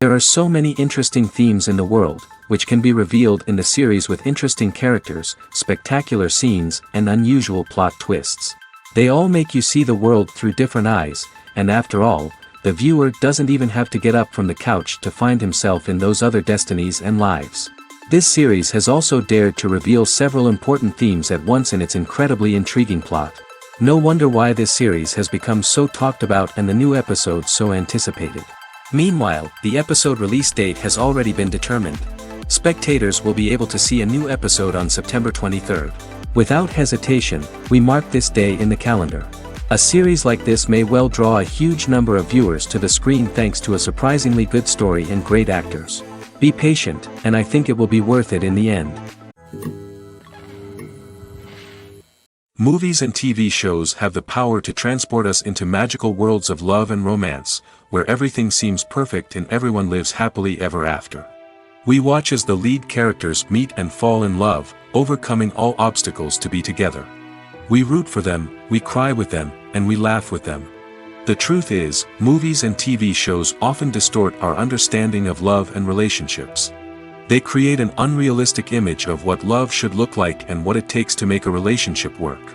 There are so many interesting themes in the world, which can be revealed in the series with interesting characters, spectacular scenes, and unusual plot twists. They all make you see the world through different eyes, and after all, the viewer doesn't even have to get up from the couch to find himself in those other destinies and lives. This series has also dared to reveal several important themes at once in its incredibly intriguing plot. No wonder why this series has become so talked about and the new episodes so anticipated. Meanwhile, the episode release date has already been determined. Spectators will be able to see a new episode on September 23rd. Without hesitation, we mark this day in the calendar. A series like this may well draw a huge number of viewers to the screen thanks to a surprisingly good story and great actors. Be patient, and I think it will be worth it in the end. Movies and TV shows have the power to transport us into magical worlds of love and romance, where everything seems perfect and everyone lives happily ever after. We watch as the lead characters meet and fall in love, overcoming all obstacles to be together. We root for them, we cry with them, and we laugh with them. The truth is, movies and TV shows often distort our understanding of love and relationships. They create an unrealistic image of what love should look like and what it takes to make a relationship work.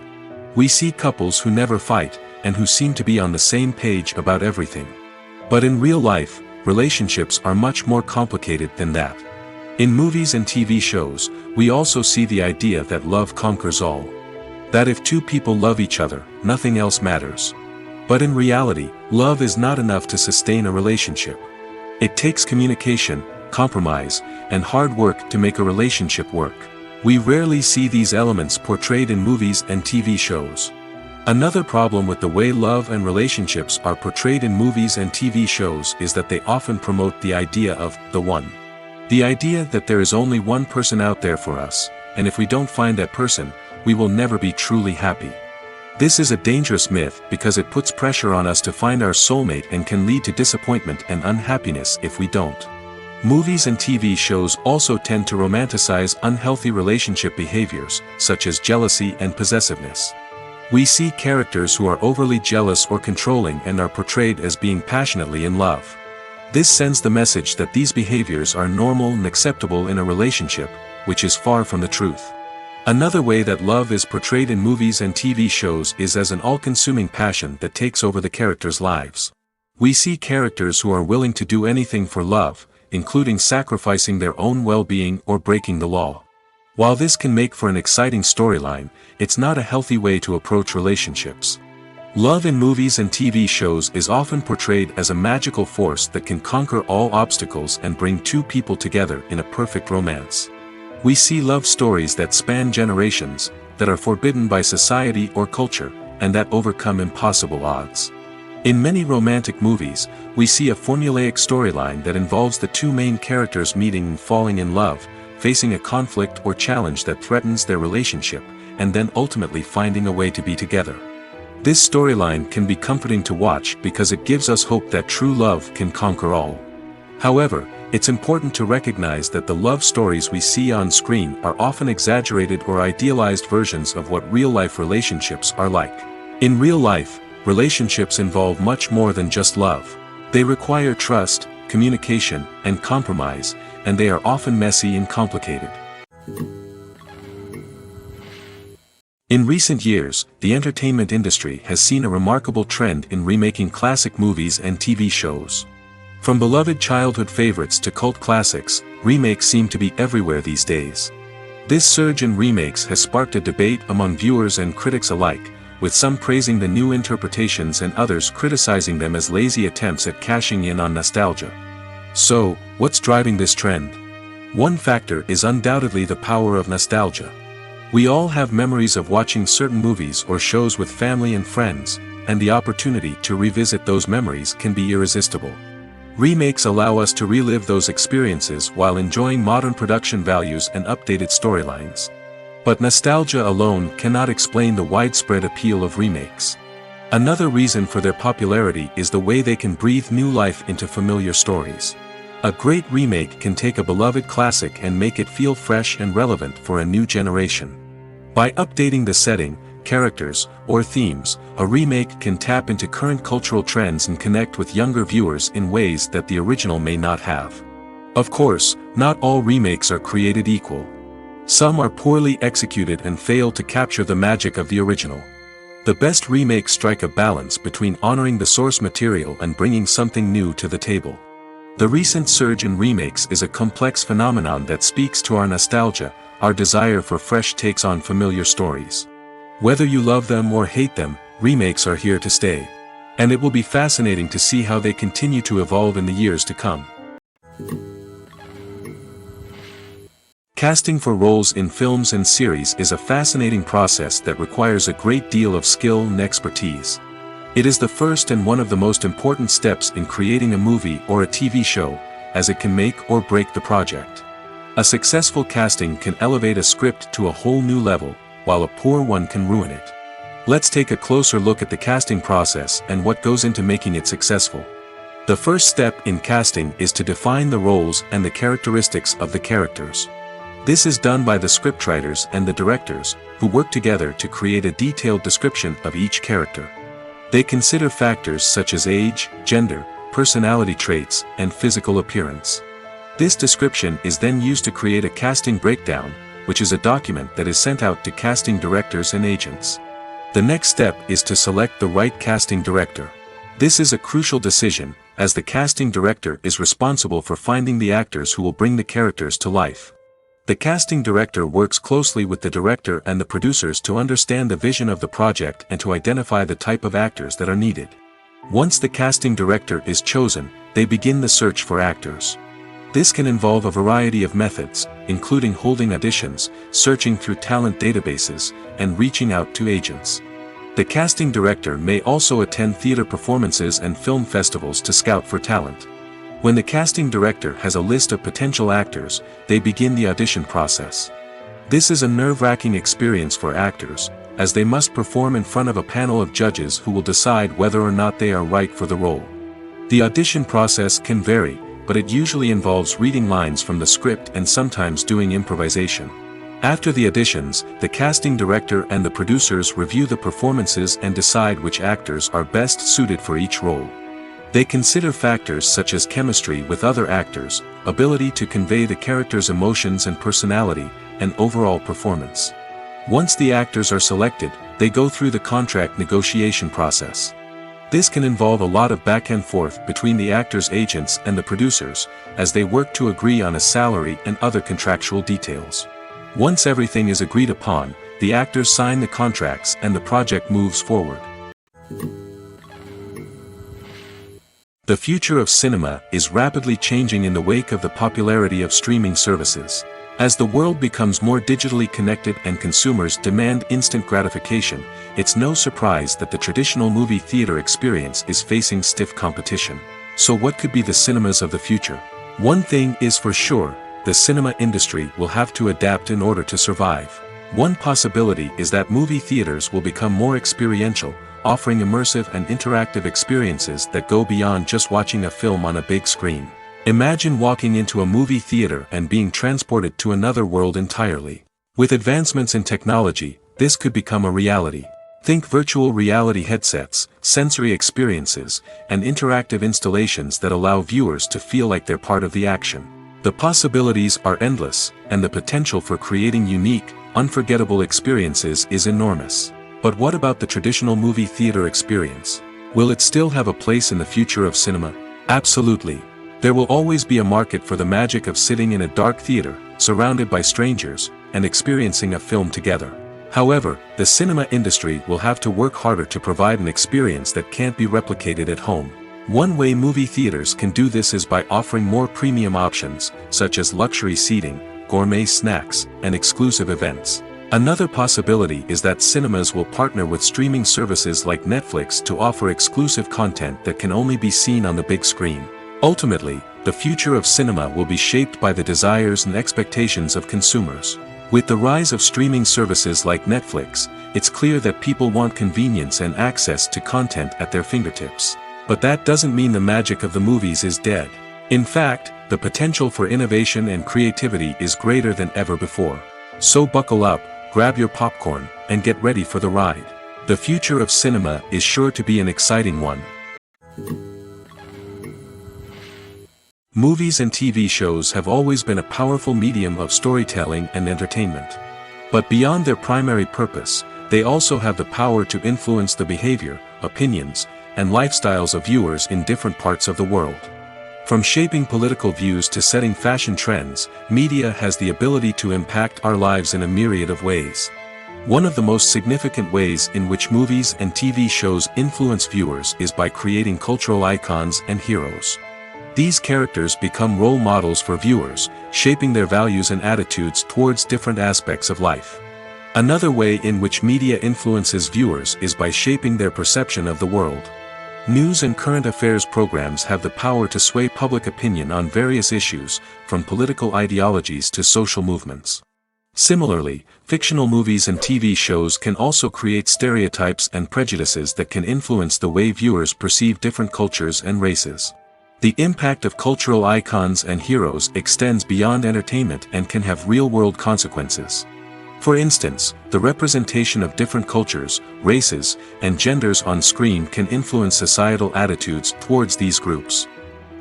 We see couples who never fight, and who seem to be on the same page about everything. But in real life, relationships are much more complicated than that. In movies and TV shows, we also see the idea that love conquers all. That if two people love each other, nothing else matters. But in reality, love is not enough to sustain a relationship. It takes communication, compromise, and hard work to make a relationship work. We rarely see these elements portrayed in movies and TV shows. Another problem with the way love and relationships are portrayed in movies and TV shows is that they often promote the idea of the one. The idea that there is only one person out there for us, and if we don't find that person, we will never be truly happy. This is a dangerous myth because it puts pressure on us to find our soulmate and can lead to disappointment and unhappiness if we don't. Movies and TV shows also tend to romanticize unhealthy relationship behaviors, such as jealousy and possessiveness. We see characters who are overly jealous or controlling and are portrayed as being passionately in love. This sends the message that these behaviors are normal and acceptable in a relationship, which is far from the truth. Another way that love is portrayed in movies and TV shows is as an all-consuming passion that takes over the characters' lives. We see characters who are willing to do anything for love, including sacrificing their own well-being or breaking the law. While this can make for an exciting storyline, it's not a healthy way to approach relationships. Love in movies and TV shows is often portrayed as a magical force that can conquer all obstacles and bring two people together in a perfect romance. We see love stories that span generations, that are forbidden by society or culture, and that overcome impossible odds. In many romantic movies, we see a formulaic storyline that involves the two main characters meeting and falling in love, facing a conflict or challenge that threatens their relationship, and then ultimately finding a way to be together. This storyline can be comforting to watch because it gives us hope that true love can conquer all. However, it's important to recognize that the love stories we see on screen are often exaggerated or idealized versions of what real-life relationships are like. In real life, relationships involve much more than just love. They require trust, communication, and compromise, and they are often messy and complicated. In recent years, the entertainment industry has seen a remarkable trend in remaking classic movies and TV shows. From beloved childhood favorites to cult classics, remakes seem to be everywhere these days. This surge in remakes has sparked a debate among viewers and critics alike, with some praising the new interpretations and others criticizing them as lazy attempts at cashing in on nostalgia. So, what's driving this trend? One factor is undoubtedly the power of nostalgia. We all have memories of watching certain movies or shows with family and friends, and the opportunity to revisit those memories can be irresistible. Remakes allow us to relive those experiences while enjoying modern production values and updated storylines. But nostalgia alone cannot explain the widespread appeal of remakes. Another reason for their popularity is the way they can breathe new life into familiar stories. A great remake can take a beloved classic and make it feel fresh and relevant for a new generation. By updating the setting, characters, or themes, a remake can tap into current cultural trends and connect with younger viewers in ways that the original may not have. Of course, not all remakes are created equal. Some are poorly executed and fail to capture the magic of the original. The best remakes strike a balance between honoring the source material and bringing something new to the table. The recent surge in remakes is a complex phenomenon that speaks to our nostalgia, our desire for fresh takes on familiar stories. Whether you love them or hate them, remakes are here to stay. And it will be fascinating to see how they continue to evolve in the years to come. Casting for roles in films and series is a fascinating process that requires a great deal of skill and expertise. It is the first and one of the most important steps in creating a movie or a TV show, as it can make or break the project. A successful casting can elevate a script to a whole new level, while a poor one can ruin it. Let's take a closer look at the casting process and what goes into making it successful. The first step in casting is to define the roles and the characteristics of the characters. This is done by the scriptwriters and the directors, who work together to create a detailed description of each character. They consider factors such as age, gender, personality traits, and physical appearance. This description is then used to create a casting breakdown, which is a document that is sent out to casting directors and agents. The next step is to select the right casting director. This is a crucial decision, as the casting director is responsible for finding the actors who will bring the characters to life. The casting director works closely with the director and the producers to understand the vision of the project and to identify the type of actors that are needed. Once the casting director is chosen, they begin the search for actors. This can involve a variety of methods, including holding auditions, searching through talent databases, and reaching out to agents. The casting director may also attend theater performances and film festivals to scout for talent. When the casting director has a list of potential actors, they begin the audition process. This is a nerve-wracking experience for actors, as they must perform in front of a panel of judges who will decide whether or not they are right for the role. The audition process can vary, but it usually involves reading lines from the script and sometimes doing improvisation. After the auditions, the casting director and the producers review the performances and decide which actors are best suited for each role. They consider factors such as chemistry with other actors, ability to convey the character's emotions and personality, and overall performance. Once the actors are selected, they go through the contract negotiation process. This can involve a lot of back and forth between the actors' agents and the producers, as they work to agree on a salary and other contractual details. Once everything is agreed upon, the actors sign the contracts and the project moves forward. The future of cinema is rapidly changing in the wake of the popularity of streaming services. As the world becomes more digitally connected and consumers demand instant gratification, it's no surprise that the traditional movie theater experience is facing stiff competition. So what could be the cinemas of the future? One thing is for sure, the cinema industry will have to adapt in order to survive. One possibility is that movie theaters will become more experiential, offering immersive and interactive experiences that go beyond just watching a film on a big screen. Imagine walking into a movie theater and being transported to another world entirely. With advancements in technology, this could become a reality. Think virtual reality headsets, sensory experiences, and interactive installations that allow viewers to feel like they're part of the action. The possibilities are endless, and the potential for creating unique, unforgettable experiences is enormous. But what about the traditional movie theater experience? Will it still have a place in the future of cinema? Absolutely. There will always be a market for the magic of sitting in a dark theater, surrounded by strangers, and experiencing a film together. However, the cinema industry will have to work harder to provide an experience that can't be replicated at home. One way movie theaters can do this is by offering more premium options, such as luxury seating, gourmet snacks, and exclusive events. Another possibility is that cinemas will partner with streaming services like Netflix to offer exclusive content that can only be seen on the big screen. Ultimately, the future of cinema will be shaped by the desires and expectations of consumers. With the rise of streaming services like Netflix, it's clear that people want convenience and access to content at their fingertips. But that doesn't mean the magic of the movies is dead. In fact, the potential for innovation and creativity is greater than ever before. So buckle up, grab your popcorn, and get ready for the ride. The future of cinema is sure to be an exciting one. Movies and TV shows have always been a powerful medium of storytelling and entertainment. But beyond their primary purpose, they also have the power to influence the behavior, opinions, and lifestyles of viewers in different parts of the world. From shaping political views to setting fashion trends, media has the ability to impact our lives in a myriad of ways. One of the most significant ways in which movies and TV shows influence viewers is by creating cultural icons and heroes. These characters become role models for viewers, shaping their values and attitudes towards different aspects of life. Another way in which media influences viewers is by shaping their perception of the world. News and current affairs programs have the power to sway public opinion on various issues, from political ideologies to social movements. Similarly, fictional movies and TV shows can also create stereotypes and prejudices that can influence the way viewers perceive different cultures and races. The impact of cultural icons and heroes extends beyond entertainment and can have real-world consequences. For instance, the representation of different cultures, races, and genders on screen can influence societal attitudes towards these groups.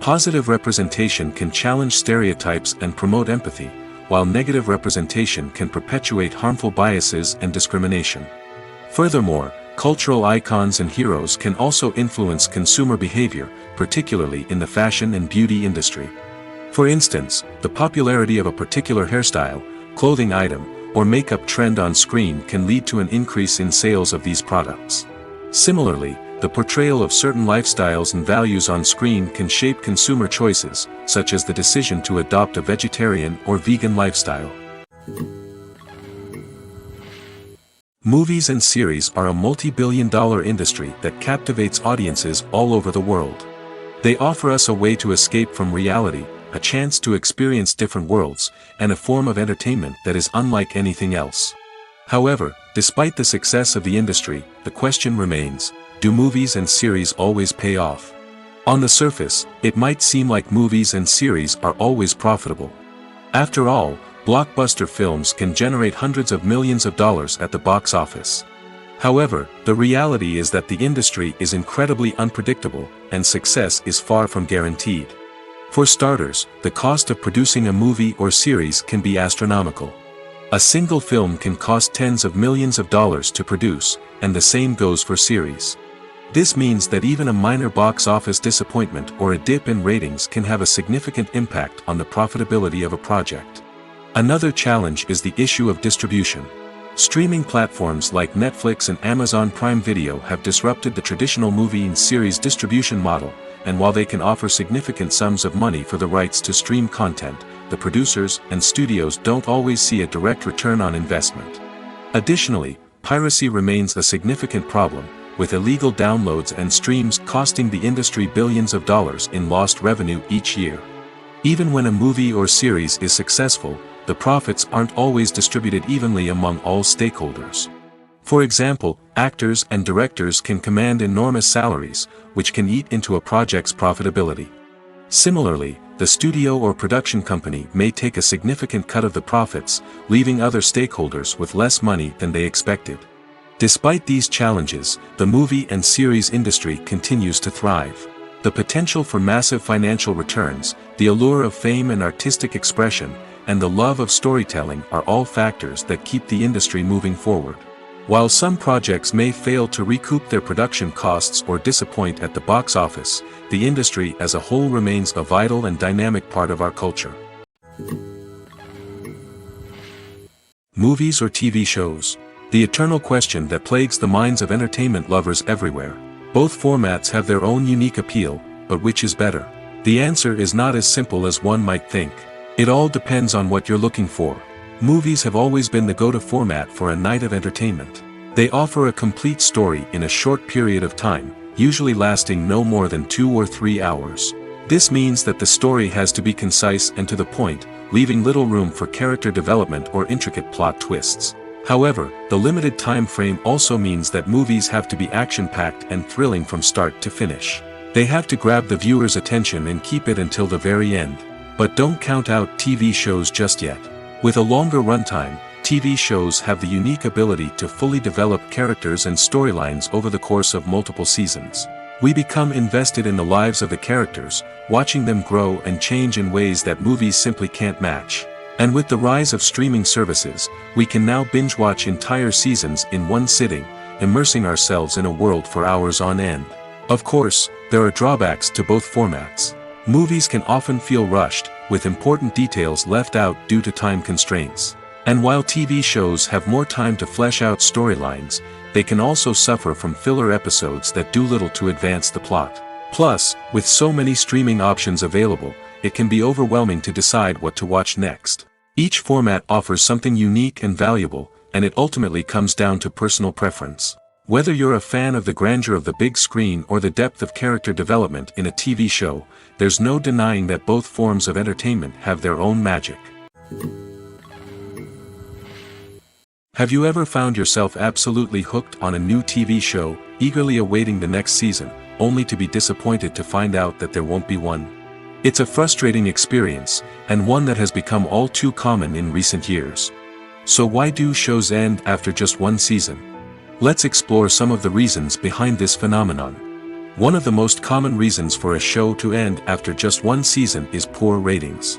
Positive representation can challenge stereotypes and promote empathy, while negative representation can perpetuate harmful biases and discrimination. Furthermore, cultural icons and heroes can also influence consumer behavior, particularly in the fashion and beauty industry. For instance, the popularity of a particular hairstyle, clothing item, or makeup trend on screen can lead to an increase in sales of these products. Similarly, the portrayal of certain lifestyles and values on screen can shape consumer choices, such as the decision to adopt a vegetarian or vegan lifestyle. Movies and series are a multi-billion-dollar industry that captivates audiences all over the world. They offer us a way to escape from reality, a chance to experience different worlds, and a form of entertainment that is unlike anything else. However, despite the success of the industry, the question remains, do movies and series always pay off? On the surface, it might seem like movies and series are always profitable. After all, blockbuster films can generate hundreds of millions of dollars at the box office. However, the reality is that the industry is incredibly unpredictable, and success is far from guaranteed. For starters, the cost of producing a movie or series can be astronomical. A single film can cost tens of millions of dollars to produce, and the same goes for series. This means that even a minor box office disappointment or a dip in ratings can have a significant impact on the profitability of a project. Another challenge is the issue of distribution. Streaming platforms like Netflix and Amazon Prime Video have disrupted the traditional movie and series distribution model, and while they can offer significant sums of money for the rights to stream content, the producers and studios don't always see a direct return on investment. Additionally, piracy remains a significant problem, with illegal downloads and streams costing the industry billions of dollars in lost revenue each year. Even when a movie or series is successful, the profits aren't always distributed evenly among all stakeholders. For example, actors and directors can command enormous salaries, which can eat into a project's profitability. Similarly, the studio or production company may take a significant cut of the profits, leaving other stakeholders with less money than they expected. Despite these challenges, the movie and series industry continues to thrive. The potential for massive financial returns, the allure of fame and artistic expression, and the love of storytelling are all factors that keep the industry moving forward. While some projects may fail to recoup their production costs or disappoint at the box office, the industry as a whole remains a vital and dynamic part of our culture. Movies or TV shows? The eternal question that plagues the minds of entertainment lovers everywhere. Both formats have their own unique appeal, but which is better? The answer is not as simple as one might think. It all depends on what you're looking for. Movies have always been the go-to format for a night of entertainment. They offer a complete story in a short period of time, usually lasting no more than 2 or 3 hours. This means that the story has to be concise and to the point, leaving little room for character development or intricate plot twists. However, the limited time frame also means that movies have to be action-packed and thrilling from start to finish. They have to grab the viewer's attention and keep it until the very end. But don't count out TV shows just yet. With a longer runtime, TV shows have the unique ability to fully develop characters and storylines over the course of multiple seasons. We become invested in the lives of the characters, watching them grow and change in ways that movies simply can't match. And with the rise of streaming services, we can now binge-watch entire seasons in one sitting, immersing ourselves in a world for hours on end. Of course, there are drawbacks to both formats. Movies can often feel rushed, with important details left out due to time constraints. And while TV shows have more time to flesh out storylines, they can also suffer from filler episodes that do little to advance the plot. Plus, with so many streaming options available, it can be overwhelming to decide what to watch next. Each format offers something unique and valuable, and it ultimately comes down to personal preference. Whether you're a fan of the grandeur of the big screen or the depth of character development in a TV show, there's no denying that both forms of entertainment have their own magic. Have you ever found yourself absolutely hooked on a new TV show, eagerly awaiting the next season, only to be disappointed to find out that there won't be one? It's a frustrating experience, and one that has become all too common in recent years. So why do shows end after just one season? Let's explore some of the reasons behind this phenomenon. One of the most common reasons for a show to end after just one season is poor ratings.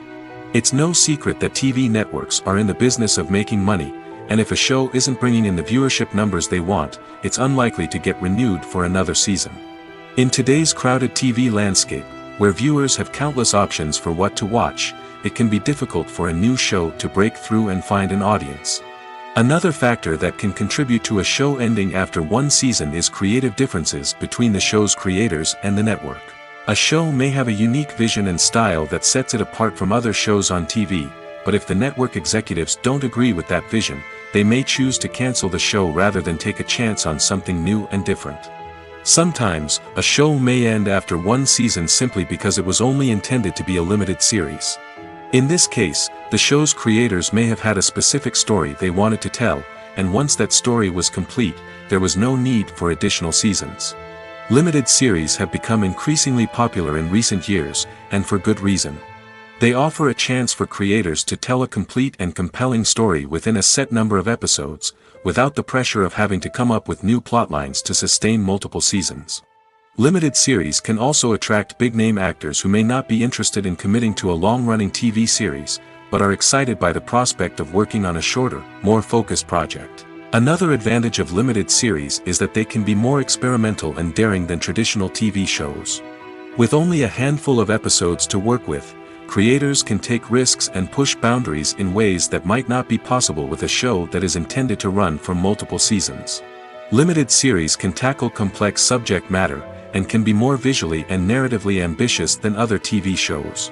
It's no secret that TV networks are in the business of making money, and if a show isn't bringing in the viewership numbers they want, it's unlikely to get renewed for another season. In today's crowded TV landscape, where viewers have countless options for what to watch, it can be difficult for a new show to break through and find an audience. Another factor that can contribute to a show ending after one season is creative differences between the show's creators and the network. A show may have a unique vision and style that sets it apart from other shows on TV, but if the network executives don't agree with that vision, they may choose to cancel the show rather than take a chance on something new and different. Sometimes, a show may end after one season simply because it was only intended to be a limited series. In this case, the show's creators may have had a specific story they wanted to tell, and once that story was complete, there was no need for additional seasons. Limited series have become increasingly popular in recent years, and for good reason. They offer a chance for creators to tell a complete and compelling story within a set number of episodes, without the pressure of having to come up with new plotlines to sustain multiple seasons. Limited series can also attract big-name actors who may not be interested in committing to a long-running TV series, but are excited by the prospect of working on a shorter, more focused project. Another advantage of limited series is that they can be more experimental and daring than traditional TV shows. With only a handful of episodes to work with, creators can take risks and push boundaries in ways that might not be possible with a show that is intended to run for multiple seasons. Limited series can tackle complex subject matter, and can be more visually and narratively ambitious than other TV shows.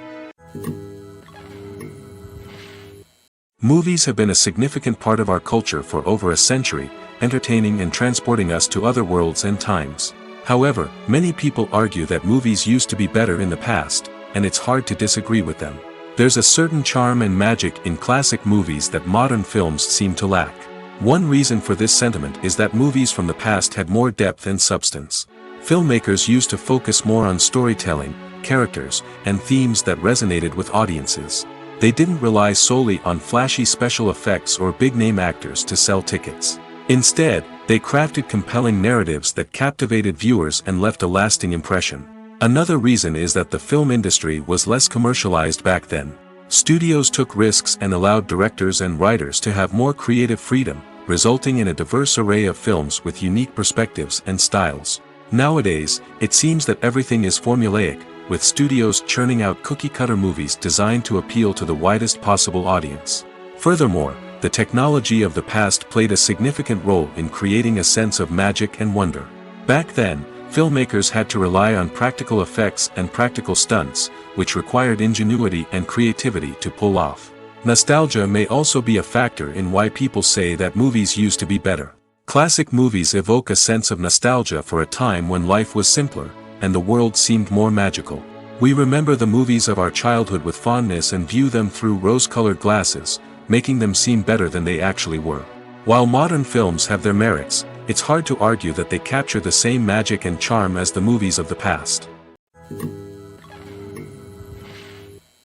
Movies have been a significant part of our culture for over a century, entertaining and transporting us to other worlds and times. However, many people argue that movies used to be better in the past, and it's hard to disagree with them. There's a certain charm and magic in classic movies that modern films seem to lack. One reason for this sentiment is that movies from the past had more depth and substance. Filmmakers used to focus more on storytelling, characters, and themes that resonated with audiences. They didn't rely solely on flashy special effects or big-name actors to sell tickets. Instead, they crafted compelling narratives that captivated viewers and left a lasting impression. Another reason is that the film industry was less commercialized back then. Studios took risks and allowed directors and writers to have more creative freedom, resulting in a diverse array of films with unique perspectives and styles. Nowadays, it seems that everything is formulaic, with studios churning out cookie-cutter movies designed to appeal to the widest possible audience. Furthermore, the technology of the past played a significant role in creating a sense of magic and wonder. Back then, filmmakers had to rely on practical effects and practical stunts, which required ingenuity and creativity to pull off. Nostalgia may also be a factor in why people say that movies used to be better. Classic movies evoke a sense of nostalgia for a time when life was simpler, and the world seemed more magical. We remember the movies of our childhood with fondness and view them through rose-colored glasses, making them seem better than they actually were. While modern films have their merits, it's hard to argue that they capture the same magic and charm as the movies of the past.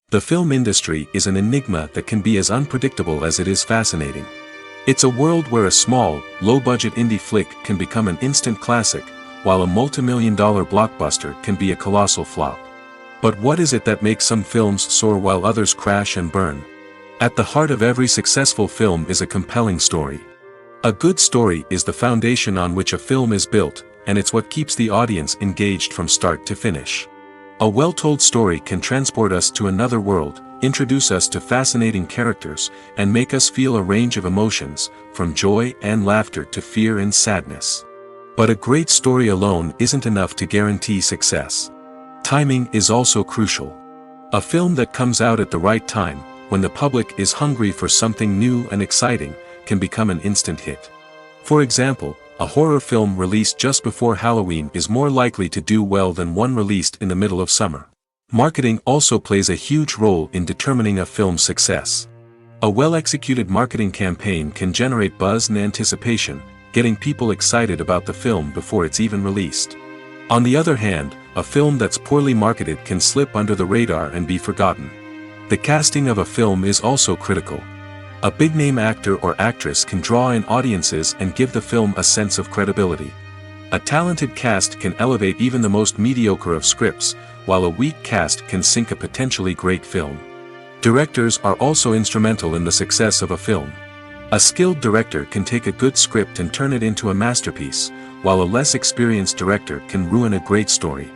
The film industry is an enigma that can be as unpredictable as it is fascinating. It's a world where a small, low-budget indie flick can become an instant classic, while a multi-million-dollar blockbuster can be a colossal flop. But what is it that makes some films soar while others crash and burn? At the heart of every successful film is a compelling story. A good story is the foundation on which a film is built, and it's what keeps the audience engaged from start to finish. A well-told story can transport us to another world, introduce us to fascinating characters, and make us feel a range of emotions, from joy and laughter to fear and sadness. But a great story alone isn't enough to guarantee success. Timing is also crucial. A film that comes out at the right time, when the public is hungry for something new and exciting, can become an instant hit. For example, a horror film released just before Halloween is more likely to do well than one released in the middle of summer. Marketing also plays a huge role in determining a film's success. A well-executed marketing campaign can generate buzz and anticipation, getting people excited about the film before it's even released. On the other hand, a film that's poorly marketed can slip under the radar and be forgotten. The casting of a film is also critical. A big-name actor or actress can draw in audiences and give the film a sense of credibility. A talented cast can elevate even the most mediocre of scripts, while a weak cast can sink a potentially great film. Directors are also instrumental in the success of a film. A skilled director can take a good script and turn it into a masterpiece, while a less experienced director can ruin a great story.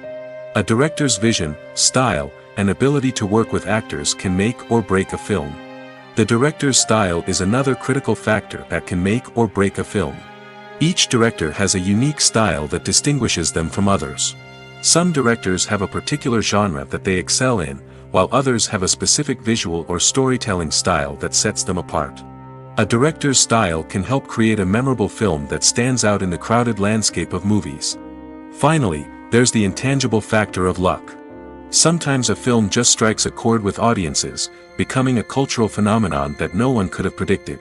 A director's vision, style, and ability to work with actors can make or break a film. The director's style is another critical factor that can make or break a film. Each director has a unique style that distinguishes them from others. Some directors have a particular genre that they excel in, while others have a specific visual or storytelling style that sets them apart. A director's style can help create a memorable film that stands out in the crowded landscape of movies. Finally, there's the intangible factor of luck. Sometimes a film just strikes a chord with audiences, becoming a cultural phenomenon that no one could have predicted.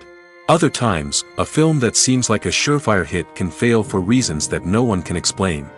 Other times, a film that seems like a surefire hit can fail for reasons that no one can explain.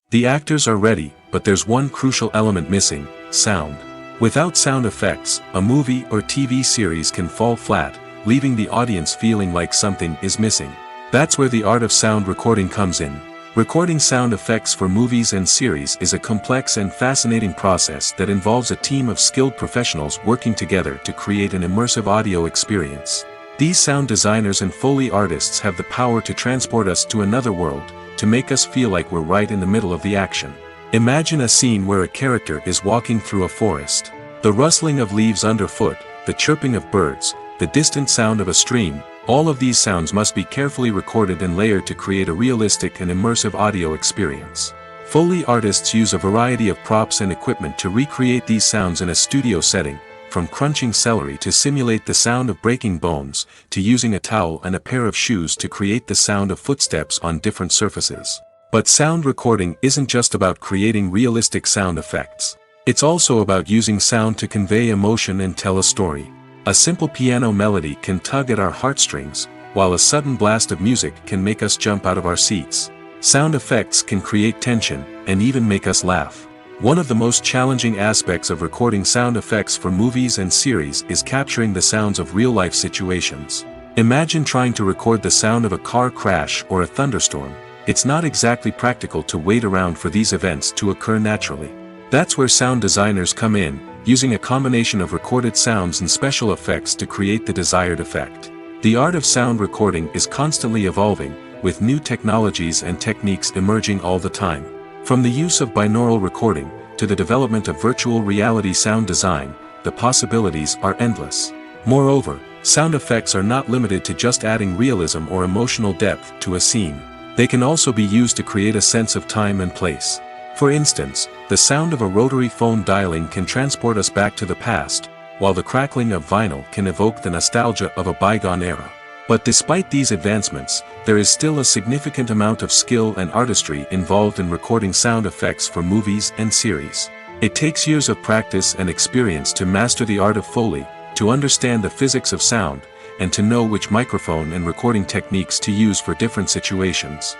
The actors are ready, but there's one crucial element missing: sound. Without sound effects, a movie or TV series can fall flat, leaving the audience feeling like something is missing. That's where the art of sound recording comes in. Recording sound effects for movies and series is a complex and fascinating process that involves a team of skilled professionals working together to create an immersive audio experience. These sound designers and Foley artists have the power to transport us to another world, to make us feel like we're right in the middle of the action. Imagine a scene where a character is walking through a forest. The rustling of leaves underfoot, the chirping of birds, the distant sound of a stream, all of these sounds must be carefully recorded and layered to create a realistic and immersive audio experience. Foley artists use a variety of props and equipment to recreate these sounds in a studio setting, from crunching celery to simulate the sound of breaking bones, to using a towel and a pair of shoes to create the sound of footsteps on different surfaces. But sound recording isn't just about creating realistic sound effects. It's also about using sound to convey emotion and tell a story. A simple piano melody can tug at our heartstrings, while a sudden blast of music can make us jump out of our seats. Sound effects can create tension, and even make us laugh. One of the most challenging aspects of recording sound effects for movies and series is capturing the sounds of real-life situations. Imagine trying to record the sound of a car crash or a thunderstorm. It's not exactly practical to wait around for these events to occur naturally. That's where sound designers come in, using a combination of recorded sounds and special effects to create the desired effect. The art of sound recording is constantly evolving, with new technologies and techniques emerging all the time. From the use of binaural recording, to the development of virtual reality sound design, the possibilities are endless. Moreover, sound effects are not limited to just adding realism or emotional depth to a scene. They can also be used to create a sense of time and place. For instance, the sound of a rotary phone dialing can transport us back to the past, while the crackling of vinyl can evoke the nostalgia of a bygone era. But despite these advancements, there is still a significant amount of skill and artistry involved in recording sound effects for movies and series. It takes years of practice and experience to master the art of Foley, to understand the physics of sound, and to know which microphone and recording techniques to use for different situations.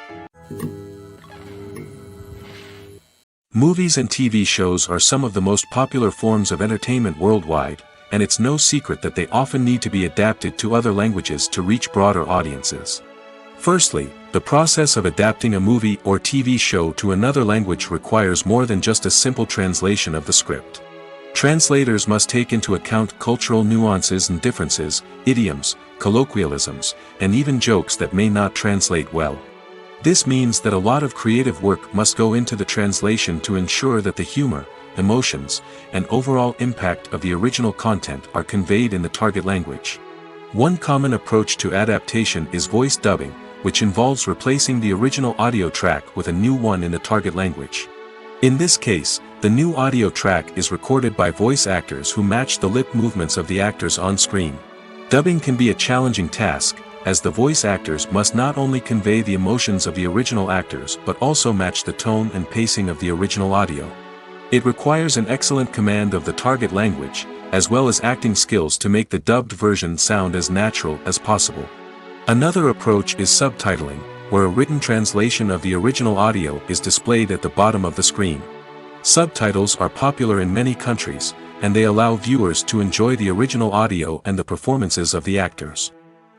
Movies and TV shows are some of the most popular forms of entertainment worldwide, and it's no secret that they often need to be adapted to other languages to reach broader audiences. Firstly, the process of adapting a movie or TV show to another language requires more than just a simple translation of the script. Translators must take into account cultural nuances and differences, idioms, colloquialisms, and even jokes that may not translate well. This means that a lot of creative work must go into the translation to ensure that the humor, emotions, and overall impact of the original content are conveyed in the target language. One common approach to adaptation is voice dubbing, which involves replacing the original audio track with a new one in the target language. In this case, the new audio track is recorded by voice actors who match the lip movements of the actors on screen. Dubbing can be a challenging task, as the voice actors must not only convey the emotions of the original actors but also match the tone and pacing of the original audio. It requires an excellent command of the target language, as well as acting skills to make the dubbed version sound as natural as possible. Another approach is subtitling, where a written translation of the original audio is displayed at the bottom of the screen. Subtitles are popular in many countries, and they allow viewers to enjoy the original audio and the performances of the actors.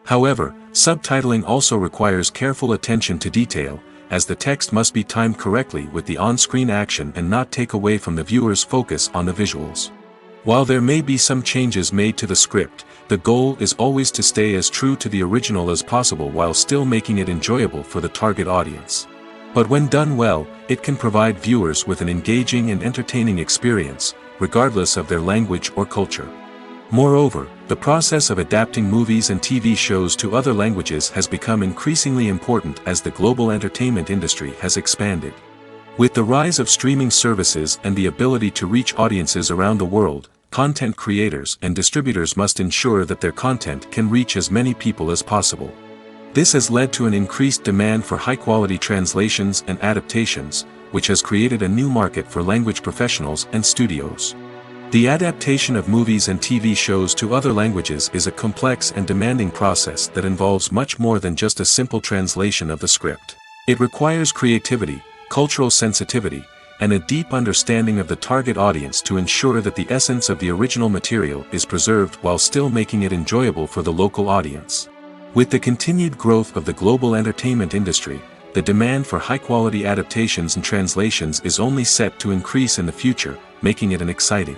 However, subtitling also requires careful attention to detail, as the text must be timed correctly with the on-screen action and not take away from the viewer's focus on the visuals. While there may be some changes made to the script, the goal is always to stay as true to the original as possible while still making it enjoyable for the target audience. But when done well, it can provide viewers with an engaging and entertaining experience, regardless of their language or culture. Moreover, the process of adapting movies and TV shows to other languages has become increasingly important as the global entertainment industry has expanded. With the rise of streaming services and the ability to reach audiences around the world, content creators and distributors must ensure that their content can reach as many people as possible. This has led to an increased demand for high-quality translations and adaptations, which has created a new market for language professionals and studios. The adaptation of movies and TV shows to other languages is a complex and demanding process that involves much more than just a simple translation of the script. It requires creativity, cultural sensitivity, and a deep understanding of the target audience to ensure that the essence of the original material is preserved while still making it enjoyable for the local audience. With the continued growth of the global entertainment industry, the demand for high-quality adaptations and translations is only set to increase in the future, making it an exciting.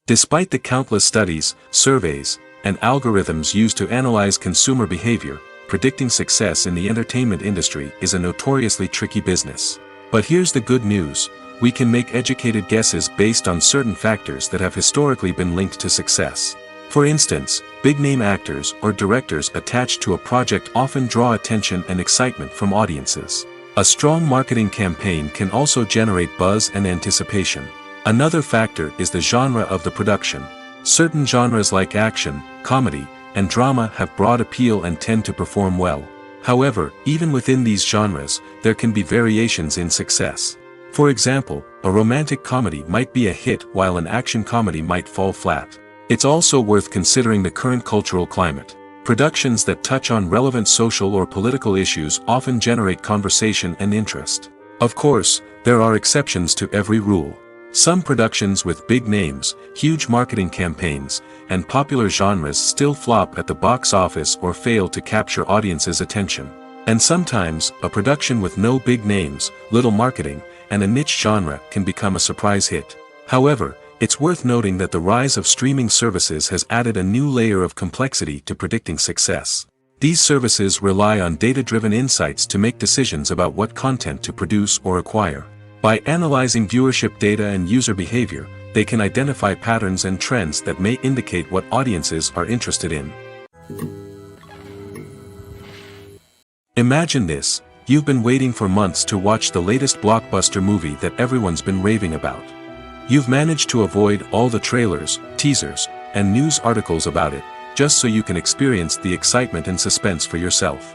Despite the countless studies, surveys, and algorithms used to analyze consumer behavior, predicting success in the entertainment industry is a notoriously tricky business. But here's the good news: we can make educated guesses based on certain factors that have historically been linked to success. For instance, big-name actors or directors attached to a project often draw attention and excitement from audiences. A strong marketing campaign can also generate buzz and anticipation. Another factor is the genre of the production. Certain genres like action, comedy, and drama have broad appeal and tend to perform well. However, even within these genres, there can be variations in success. For example, a romantic comedy might be a hit while an action comedy might fall flat. It's also worth considering the current cultural climate. Productions that touch on relevant social or political issues often generate conversation and interest. Of course, there are exceptions to every rule. Some productions with big names, huge marketing campaigns, and popular genres still flop at the box office or fail to capture audiences' attention. And sometimes, a production with no big names, little marketing, and a niche genre can become a surprise hit. However, it's worth noting that the rise of streaming services has added a new layer of complexity to predicting success. These services rely on data-driven insights to make decisions about what content to produce or acquire. By analyzing viewership data and user behavior, they can identify patterns and trends that may indicate what audiences are interested in. Imagine this: you've been waiting for months to watch the latest blockbuster movie that everyone's been raving about. You've managed to avoid all the trailers, teasers, and news articles about it, just so you can experience the excitement and suspense for yourself.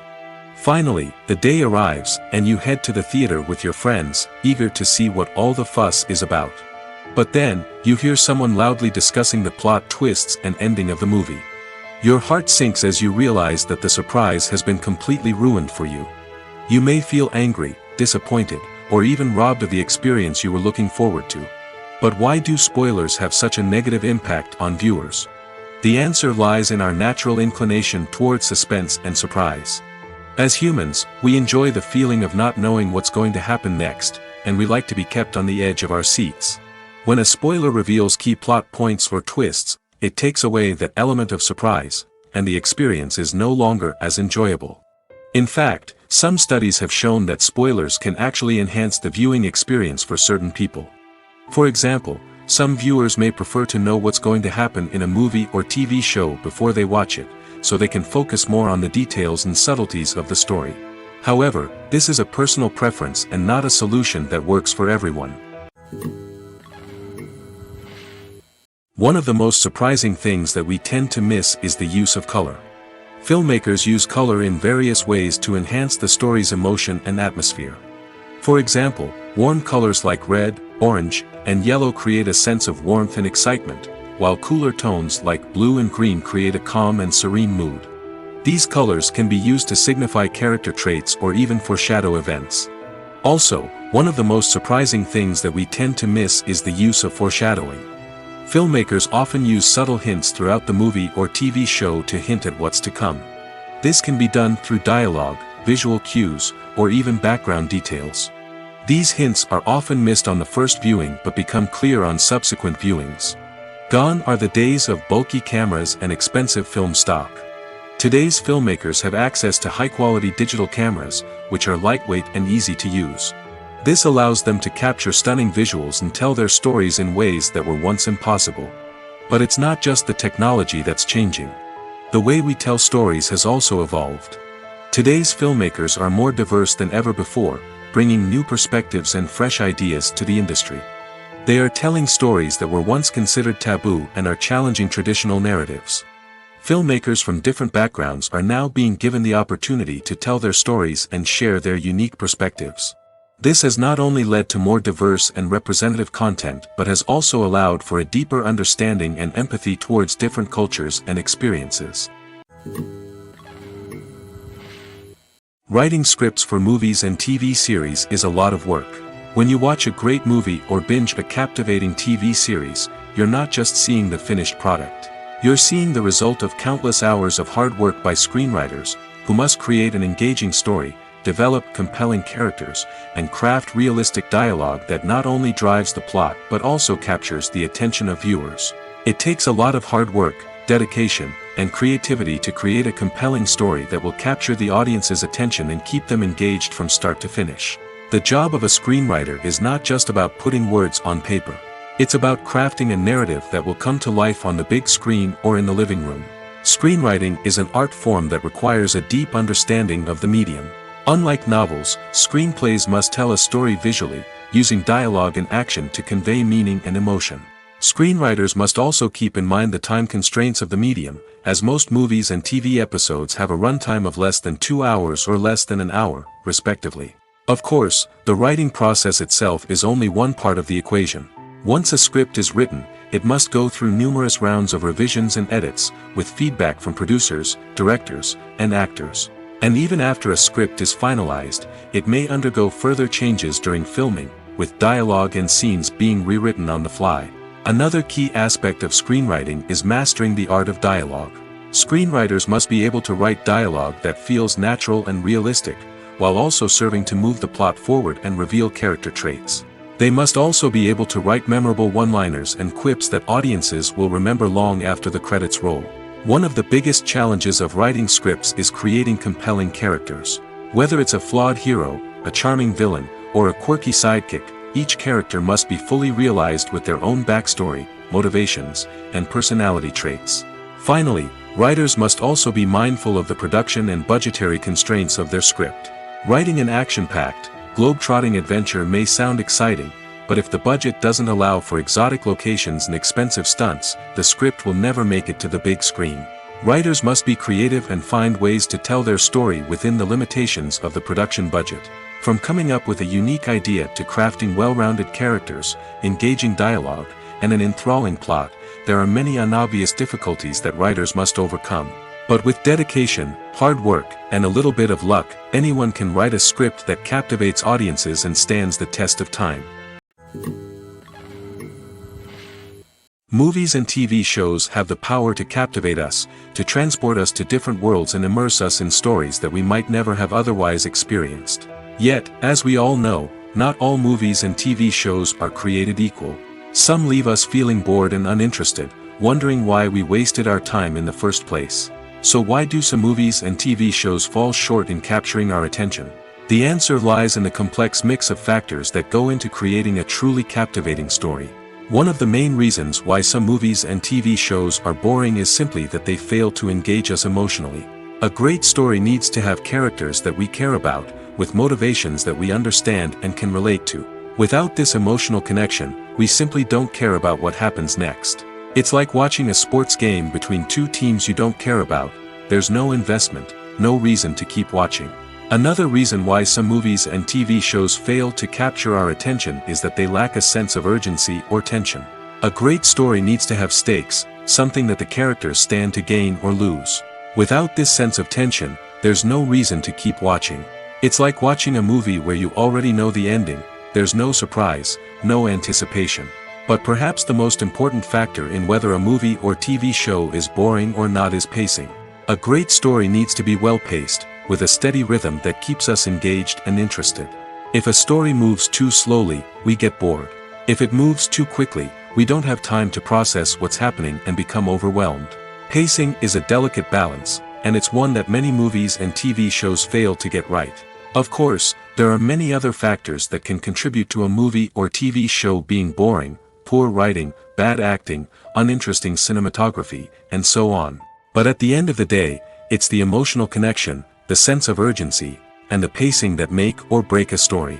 Finally, the day arrives, and you head to the theater with your friends, eager to see what all the fuss is about. But then, you hear someone loudly discussing the plot twists and ending of the movie. Your heart sinks as you realize that the surprise has been completely ruined for you. You may feel angry, disappointed, or even robbed of the experience you were looking forward to. But why do spoilers have such a negative impact on viewers? The answer lies in our natural inclination towards suspense and surprise. As humans, we enjoy the feeling of not knowing what's going to happen next, and we like to be kept on the edge of our seats. When a spoiler reveals key plot points or twists, it takes away that element of surprise, and the experience is no longer as enjoyable. In fact, some studies have shown that spoilers can actually enhance the viewing experience for certain people. For example, some viewers may prefer to know what's going to happen in a movie or TV show before they watch it, so they can focus more on the details and subtleties of the story. However, this is a personal preference and not a solution that works for everyone. One of the most surprising things that we tend to miss is the use of color. Filmmakers use color in various ways to enhance the story's emotion and atmosphere. For example, warm colors like red, orange, and yellow create a sense of warmth and excitement, while cooler tones like blue and green create a calm and serene mood. These colors can be used to signify character traits or even foreshadow events. Also, one of the most surprising things that we tend to miss is the use of foreshadowing. Filmmakers often use subtle hints throughout the movie or TV show to hint at what's to come. This can be done through dialogue, visual cues, or even background details. These hints are often missed on the first viewing but become clear on subsequent viewings. Gone are the days of bulky cameras and expensive film stock. Today's filmmakers have access to high-quality digital cameras, which are lightweight and easy to use. This allows them to capture stunning visuals and tell their stories in ways that were once impossible. But it's not just the technology that's changing. The way we tell stories has also evolved. Today's filmmakers are more diverse than ever before, bringing new perspectives and fresh ideas to the industry. They are telling stories that were once considered taboo and are challenging traditional narratives. Filmmakers from different backgrounds are now being given the opportunity to tell their stories and share their unique perspectives. This has not only led to more diverse and representative content but has also allowed for a deeper understanding and empathy towards different cultures and experiences. Writing scripts for movies and TV series is a lot of work. When you watch a great movie or binge a captivating TV series, you're not just seeing the finished product. You're seeing the result of countless hours of hard work by screenwriters, who must create an engaging story, develop compelling characters, and craft realistic dialogue that not only drives the plot but also captures the attention of viewers. It takes a lot of hard work, dedication, and creativity to create a compelling story that will capture the audience's attention and keep them engaged from start to finish. The job of a screenwriter is not just about putting words on paper. It's about crafting a narrative that will come to life on the big screen or in the living room. Screenwriting is an art form that requires a deep understanding of the medium. Unlike novels, screenplays must tell a story visually, using dialogue and action to convey meaning and emotion. Screenwriters must also keep in mind the time constraints of the medium, as most movies and TV episodes have a runtime of less than 2 hours or less than an hour, respectively. Of course, the writing process itself is only one part of the equation. Once a script is written, it must go through numerous rounds of revisions and edits, with feedback from producers, directors, and actors. And even after a script is finalized, it may undergo further changes during filming, with dialogue and scenes being rewritten on the fly. Another key aspect of screenwriting is mastering the art of dialogue. Screenwriters must be able to write dialogue that feels natural and realistic, while also serving to move the plot forward and reveal character traits. They must also be able to write memorable one-liners and quips that audiences will remember long after the credits roll. One of the biggest challenges of writing scripts is creating compelling characters. Whether it's a flawed hero, a charming villain, or a quirky sidekick, each character must be fully realized with their own backstory, motivations, and personality traits. Finally, writers must also be mindful of the production and budgetary constraints of their script. Writing an action-packed, globe-trotting adventure may sound exciting, but if the budget doesn't allow for exotic locations and expensive stunts, the script will never make it to the big screen. Writers must be creative and find ways to tell their story within the limitations of the production budget. From coming up with a unique idea to crafting well-rounded characters, engaging dialogue, and an enthralling plot, there are many unobvious difficulties that writers must overcome. But with dedication, hard work, and a little bit of luck, anyone can write a script that captivates audiences and stands the test of time. Movies and TV shows have the power to captivate us, to transport us to different worlds and immerse us in stories that we might never have otherwise experienced. Yet, as we all know, not all movies and TV shows are created equal. Some leave us feeling bored and uninterested, wondering why we wasted our time in the first place. So why do some movies and TV shows fall short in capturing our attention? The answer lies in the complex mix of factors that go into creating a truly captivating story. One of the main reasons why some movies and TV shows are boring is simply that they fail to engage us emotionally. A great story needs to have characters that we care about, with motivations that we understand and can relate to. Without this emotional connection, we simply don't care about what happens next. It's like watching a sports game between two teams you don't care about. There's no investment, no reason to keep watching. Another reason why some movies and TV shows fail to capture our attention is that they lack a sense of urgency or tension. A great story needs to have stakes, something that the characters stand to gain or lose. Without this sense of tension, there's no reason to keep watching. It's like watching a movie where you already know the ending. There's no surprise, no anticipation. But perhaps the most important factor in whether a movie or TV show is boring or not is pacing. A great story needs to be well-paced, with a steady rhythm that keeps us engaged and interested. If a story moves too slowly, we get bored. If it moves too quickly, we don't have time to process what's happening and become overwhelmed. Pacing is a delicate balance, and it's one that many movies and TV shows fail to get right. Of course, there are many other factors that can contribute to a movie or TV show being boring: poor writing, bad acting, uninteresting cinematography, and so on. But at the end of the day, it's the emotional connection, the sense of urgency, and the pacing that make or break a story.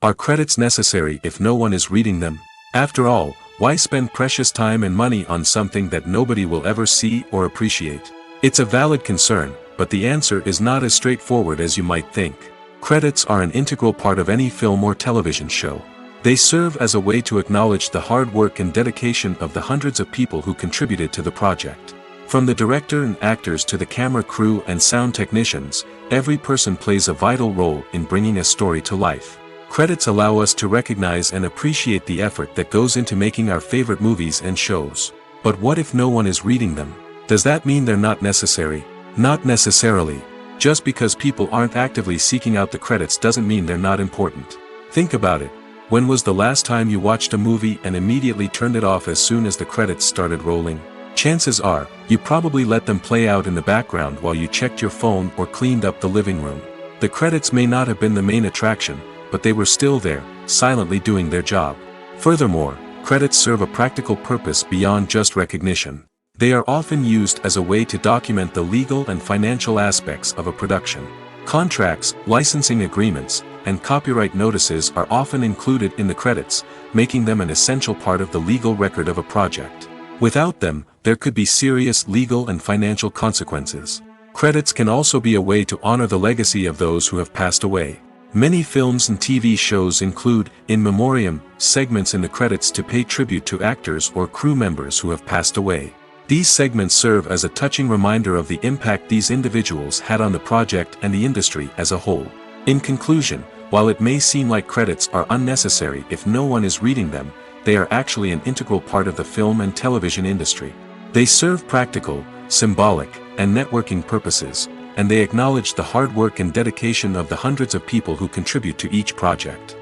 Are credits necessary if no one is reading them? After all, why spend precious time and money on something that nobody will ever see or appreciate? It's a valid concern, but the answer is not as straightforward as you might think. Credits are an integral part of any film or television show. They serve as a way to acknowledge the hard work and dedication of the hundreds of people who contributed to the project. From the director and actors to the camera crew and sound technicians, every person plays a vital role in bringing a story to life. Credits allow us to recognize and appreciate the effort that goes into making our favorite movies and shows. But what if no one is reading them? Does that mean they're not necessary? Not necessarily. Just because people aren't actively seeking out the credits doesn't mean they're not important. Think about it. When was the last time you watched a movie and immediately turned it off as soon as the credits started rolling? Chances are, you probably let them play out in the background while you checked your phone or cleaned up the living room. The credits may not have been the main attraction, but they were still there, silently doing their job. Furthermore, credits serve a practical purpose beyond just recognition. They are often used as a way to document the legal and financial aspects of a production. Contracts, licensing agreements, and copyright notices are often included in the credits, making them an essential part of the legal record of a project. Without them, there could be serious legal and financial consequences. Credits can also be a way to honor the legacy of those who have passed away. Many films and TV shows include, in memoriam, segments in the credits to pay tribute to actors or crew members who have passed away. These segments serve as a touching reminder of the impact these individuals had on the project and the industry as a whole. In conclusion, while it may seem like credits are unnecessary if no one is reading them, they are actually an integral part of the film and television industry. They serve practical, symbolic, and networking purposes, and they acknowledge the hard work and dedication of the hundreds of people who contribute to each project.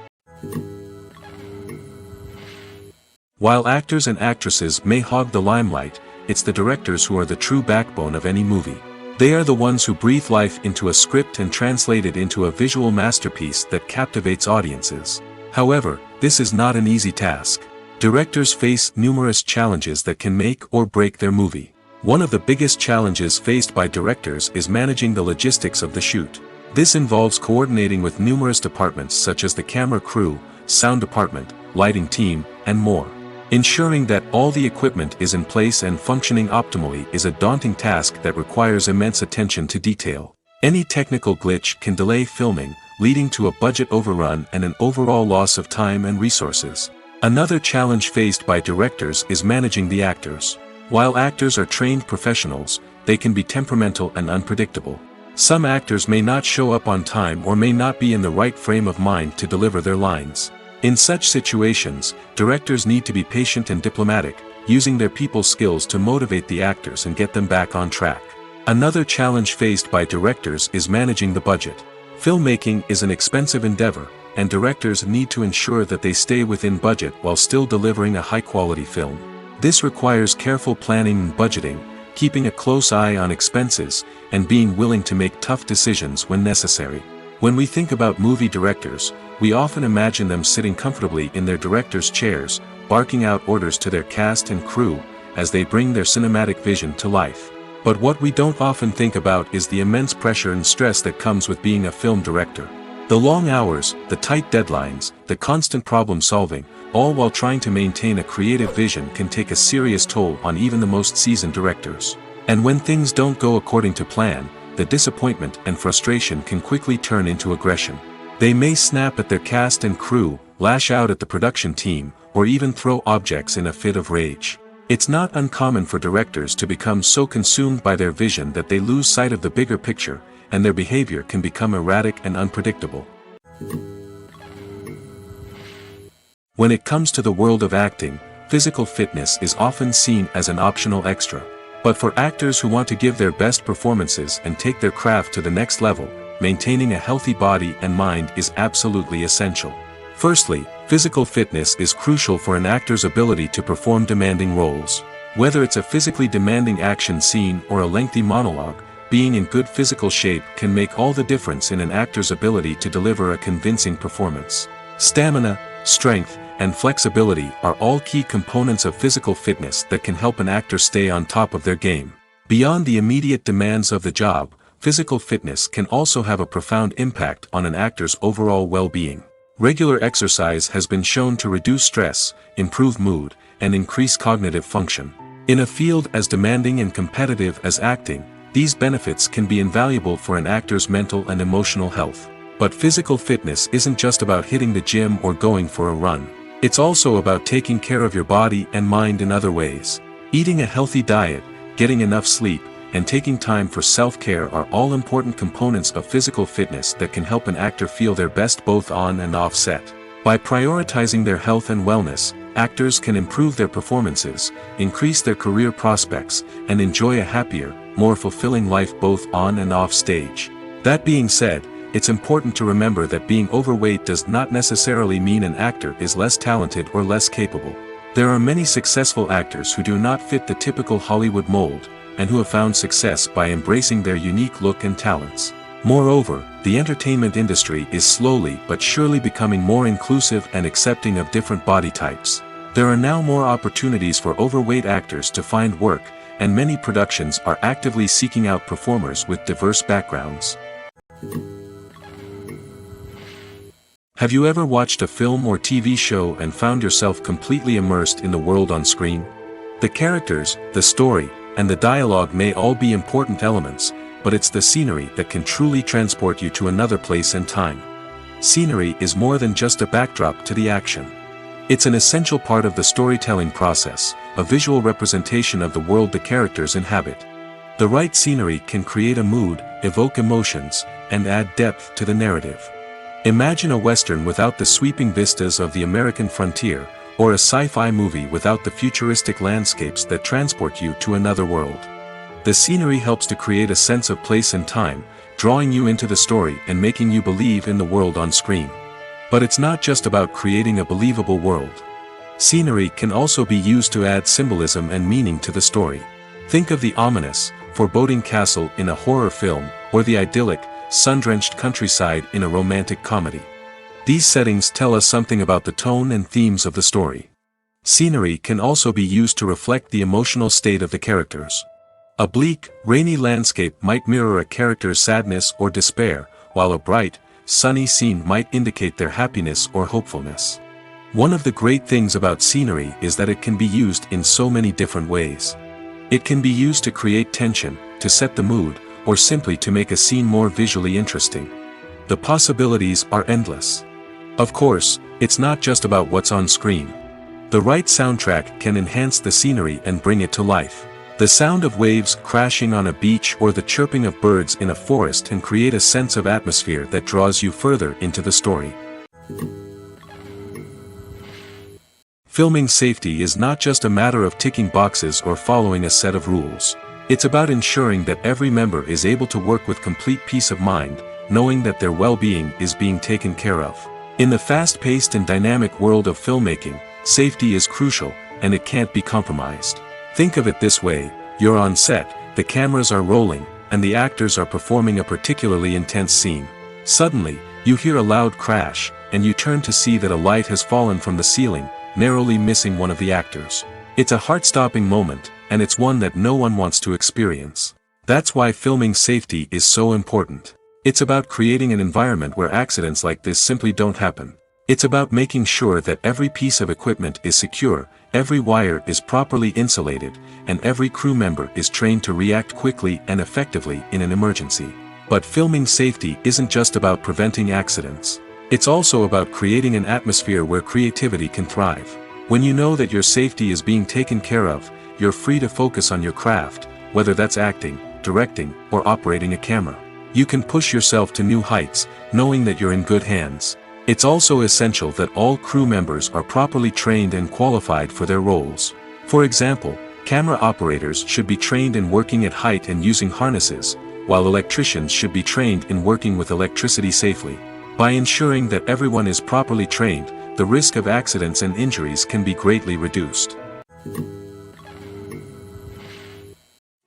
While actors and actresses may hog the limelight, it's the directors who are the true backbone of any movie. They are the ones who breathe life into a script and translate it into a visual masterpiece that captivates audiences. However, this is not an easy task. Directors face numerous challenges that can make or break their movie. One of the biggest challenges faced by directors is managing the logistics of the shoot. This involves coordinating with numerous departments such as the camera crew, sound department, lighting team, and more. Ensuring that all the equipment is in place and functioning optimally is a daunting task that requires immense attention to detail. Any technical glitch can delay filming, leading to a budget overrun and an overall loss of time and resources. Another challenge faced by directors is managing the actors. While actors are trained professionals, they can be temperamental and unpredictable. Some actors may not show up on time or may not be in the right frame of mind to deliver their lines. In such situations, directors need to be patient and diplomatic, using their people skills to motivate the actors and get them back on track. Another challenge faced by directors is managing the budget. Filmmaking is an expensive endeavor, and directors need to ensure that they stay within budget while still delivering a high-quality film. This requires careful planning and budgeting, keeping a close eye on expenses, and being willing to make tough decisions when necessary. When we think about movie directors, we often imagine them sitting comfortably in their director's chairs, barking out orders to their cast and crew, as they bring their cinematic vision to life. But what we don't often think about is the immense pressure and stress that comes with being a film director. The long hours, the tight deadlines, the constant problem solving, all while trying to maintain a creative vision can take a serious toll on even the most seasoned directors. And when things don't go according to plan, the disappointment and frustration can quickly turn into aggression. They may snap at their cast and crew, lash out at the production team, or even throw objects in a fit of rage. It's not uncommon for directors to become so consumed by their vision that they lose sight of the bigger picture, and their behavior can become erratic and unpredictable. When it comes to the world of acting, physical fitness is often seen as an optional extra. But for actors who want to give their best performances and take their craft to the next level, maintaining a healthy body and mind is absolutely essential. Firstly, physical fitness is crucial for an actor's ability to perform demanding roles. Whether it's a physically demanding action scene or a lengthy monologue, being in good physical shape can make all the difference in an actor's ability to deliver a convincing performance. Stamina, strength, and flexibility are all key components of physical fitness that can help an actor stay on top of their game. Beyond the immediate demands of the job, physical fitness can also have a profound impact on an actor's overall well-being. Regular exercise has been shown to reduce stress, improve mood, and increase cognitive function. In a field as demanding and competitive as acting, these benefits can be invaluable for an actor's mental and emotional health. But physical fitness isn't just about hitting the gym or going for a run. It's also about taking care of your body and mind in other ways. Eating a healthy diet, getting enough sleep, and taking time for self-care are all important components of physical fitness that can help an actor feel their best both on and off set. By prioritizing their health and wellness, actors can improve their performances, increase their career prospects, and enjoy a happier, more fulfilling life both on and off stage. That being said, it's important to remember that being overweight does not necessarily mean an actor is less talented or less capable. There are many successful actors who do not fit the typical Hollywood mold, and who have found success by embracing their unique look and talents. Moreover, the entertainment industry is slowly but surely becoming more inclusive and accepting of different body types. There are now more opportunities for overweight actors to find work, and many productions are actively seeking out performers with diverse backgrounds. Have you ever watched a film or TV show and found yourself completely immersed in the world on screen? The characters, the story, and the dialogue may all be important elements, but it's the scenery that can truly transport you to another place and time. Scenery is more than just a backdrop to the action. It's an essential part of the storytelling process, a visual representation of the world the characters inhabit. The right scenery can create a mood, evoke emotions, and add depth to the narrative. Imagine a Western without the sweeping vistas of the American frontier, or a sci-fi movie without the futuristic landscapes that transport you to another world. The scenery helps to create a sense of place and time, drawing you into the story and making you believe in the world on screen. But it's not just about creating a believable world. Scenery can also be used to add symbolism and meaning to the story. Think of the ominous, foreboding castle in a horror film, or the idyllic, sun-drenched countryside in a romantic comedy. These settings tell us something about the tone and themes of the story. Scenery can also be used to reflect the emotional state of the characters. A bleak, rainy landscape might mirror a character's sadness or despair, while a bright, sunny scene might indicate their happiness or hopefulness. One of the great things about scenery is that it can be used in so many different ways. It can be used to create tension, to set the mood, or simply to make a scene more visually interesting. The possibilities are endless. Of course, it's not just about what's on screen. The right soundtrack can enhance the scenery and bring it to life. The sound of waves crashing on a beach or the chirping of birds in a forest can create a sense of atmosphere that draws you further into the story. Filming safety is not just a matter of ticking boxes or following a set of rules. It's about ensuring that every member is able to work with complete peace of mind, knowing that their well-being is being taken care of. In the fast-paced and dynamic world of filmmaking, safety is crucial, and it can't be compromised. Think of it this way: you're on set, the cameras are rolling, and the actors are performing a particularly intense scene. Suddenly, you hear a loud crash, and you turn to see that a light has fallen from the ceiling, narrowly missing one of the actors. It's a heart-stopping moment, and it's one that no one wants to experience. That's why filming safety is so important. It's about creating an environment where accidents like this simply don't happen. It's about making sure that every piece of equipment is secure, every wire is properly insulated, and every crew member is trained to react quickly and effectively in an emergency. But filming safety isn't just about preventing accidents. It's also about creating an atmosphere where creativity can thrive. When you know that your safety is being taken care of, you're free to focus on your craft, whether that's acting, directing, or operating a camera. You can push yourself to new heights, knowing that you're in good hands. It's also essential that all crew members are properly trained and qualified for their roles. For example, camera operators should be trained in working at height and using harnesses, while electricians should be trained in working with electricity safely. By ensuring that everyone is properly trained, the risk of accidents and injuries can be greatly reduced.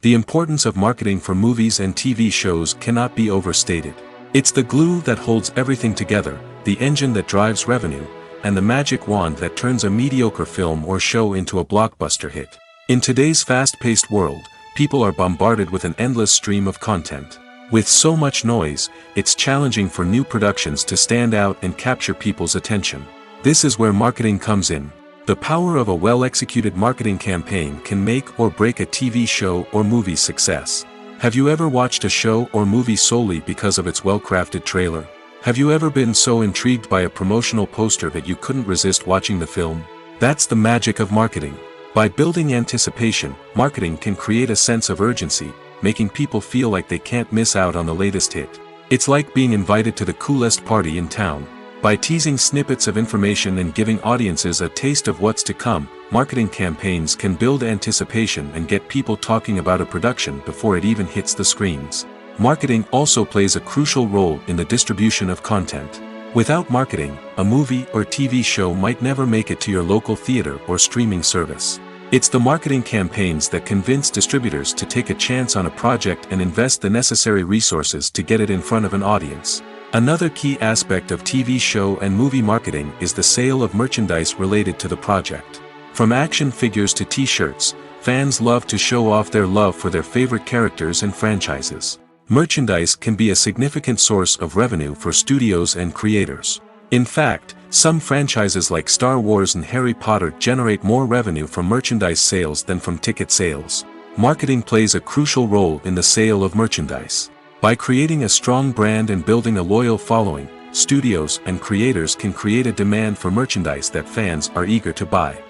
The importance of marketing for movies and TV shows cannot be overstated. It's the glue that holds everything together, the engine that drives revenue, and the magic wand that turns a mediocre film or show into a blockbuster hit. In today's fast-paced world, people are bombarded with an endless stream of content. With so much noise, it's challenging for new productions to stand out and capture people's attention. This is where marketing comes in. The power of a well-executed marketing campaign can make or break a TV show or movie's success. Have you ever watched a show or movie solely because of its well-crafted trailer? Have you ever been so intrigued by a promotional poster that you couldn't resist watching the film? That's the magic of marketing. By building anticipation, marketing can create a sense of urgency, making people feel like they can't miss out on the latest hit. It's like being invited to the coolest party in town. By teasing snippets of information and giving audiences a taste of what's to come, marketing campaigns can build anticipation and get people talking about a production before it even hits the screens. Marketing also plays a crucial role in the distribution of content. Without marketing, a movie or TV show might never make it to your local theater or streaming service. It's the marketing campaigns that convince distributors to take a chance on a project and invest the necessary resources to get it in front of an audience. Another key aspect of TV show and movie marketing is the sale of merchandise related to the project. From action figures to t-shirts, fans love to show off their love for their favorite characters and franchises. Merchandise can be a significant source of revenue for studios and creators. In fact, some franchises like Star Wars and Harry Potter generate more revenue from merchandise sales than from ticket sales. Marketing plays a crucial role in the sale of merchandise. By creating a strong brand and building a loyal following, studios and creators can create a demand for merchandise that fans are eager to buy.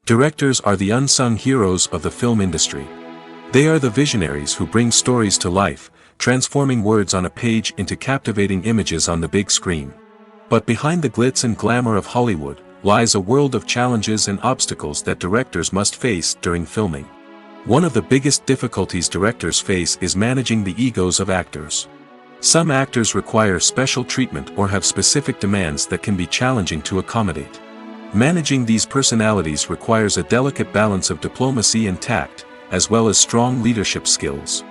Directors are the unsung heroes of the film industry. They are the visionaries who bring stories to life, transforming words on a page into captivating images on the big screen. But behind the glitz and glamour of Hollywood, lies a world of challenges and obstacles that directors must face during filming. One of the biggest difficulties directors face is managing the egos of actors. Some actors require special treatment or have specific demands that can be challenging to accommodate. Managing these personalities requires a delicate balance of diplomacy and tact, as well as strong leadership skills.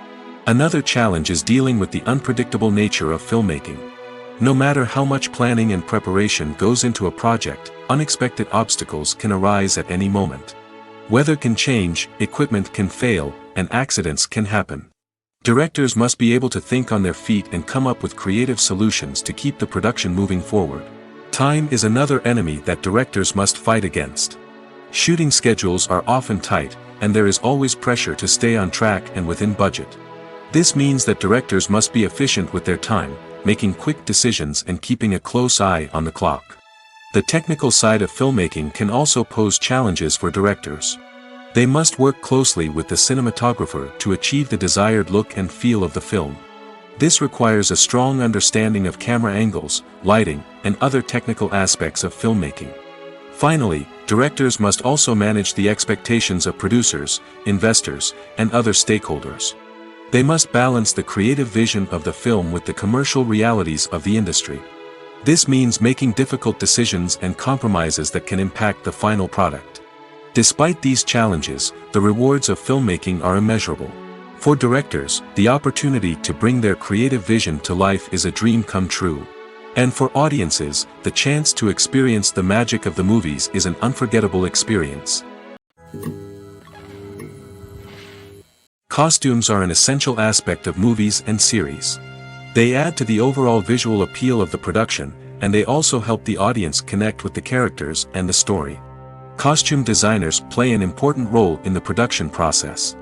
Another challenge is dealing with the unpredictable nature of filmmaking. No matter how much planning and preparation goes into a project, unexpected obstacles can arise at any moment. Weather can change, equipment can fail, and accidents can happen. Directors must be able to think on their feet and come up with creative solutions to keep the production moving forward. Time is another enemy that directors must fight against. Shooting schedules are often tight, and there is always pressure to stay on track and within budget. This means that directors must be efficient with their time, making quick decisions and keeping a close eye on the clock. The technical side of filmmaking can also pose challenges for directors. They must work closely with the cinematographer to achieve the desired look and feel of the film. This requires a strong understanding of camera angles, lighting, and other technical aspects of filmmaking. Finally, directors must also manage the expectations of producers, investors, and other stakeholders. They must balance the creative vision of the film with the commercial realities of the industry. This means making difficult decisions and compromises that can impact the final product. Despite these challenges, the rewards of filmmaking are immeasurable. For directors, the opportunity to bring their creative vision to life is a dream come true. And for audiences, the chance to experience the magic of the movies is an unforgettable experience. Costumes are an essential aspect of movies and series. They add to the overall visual appeal of the production, and they also help the audience connect with the characters and the story. Costume designers play an important role in the production process.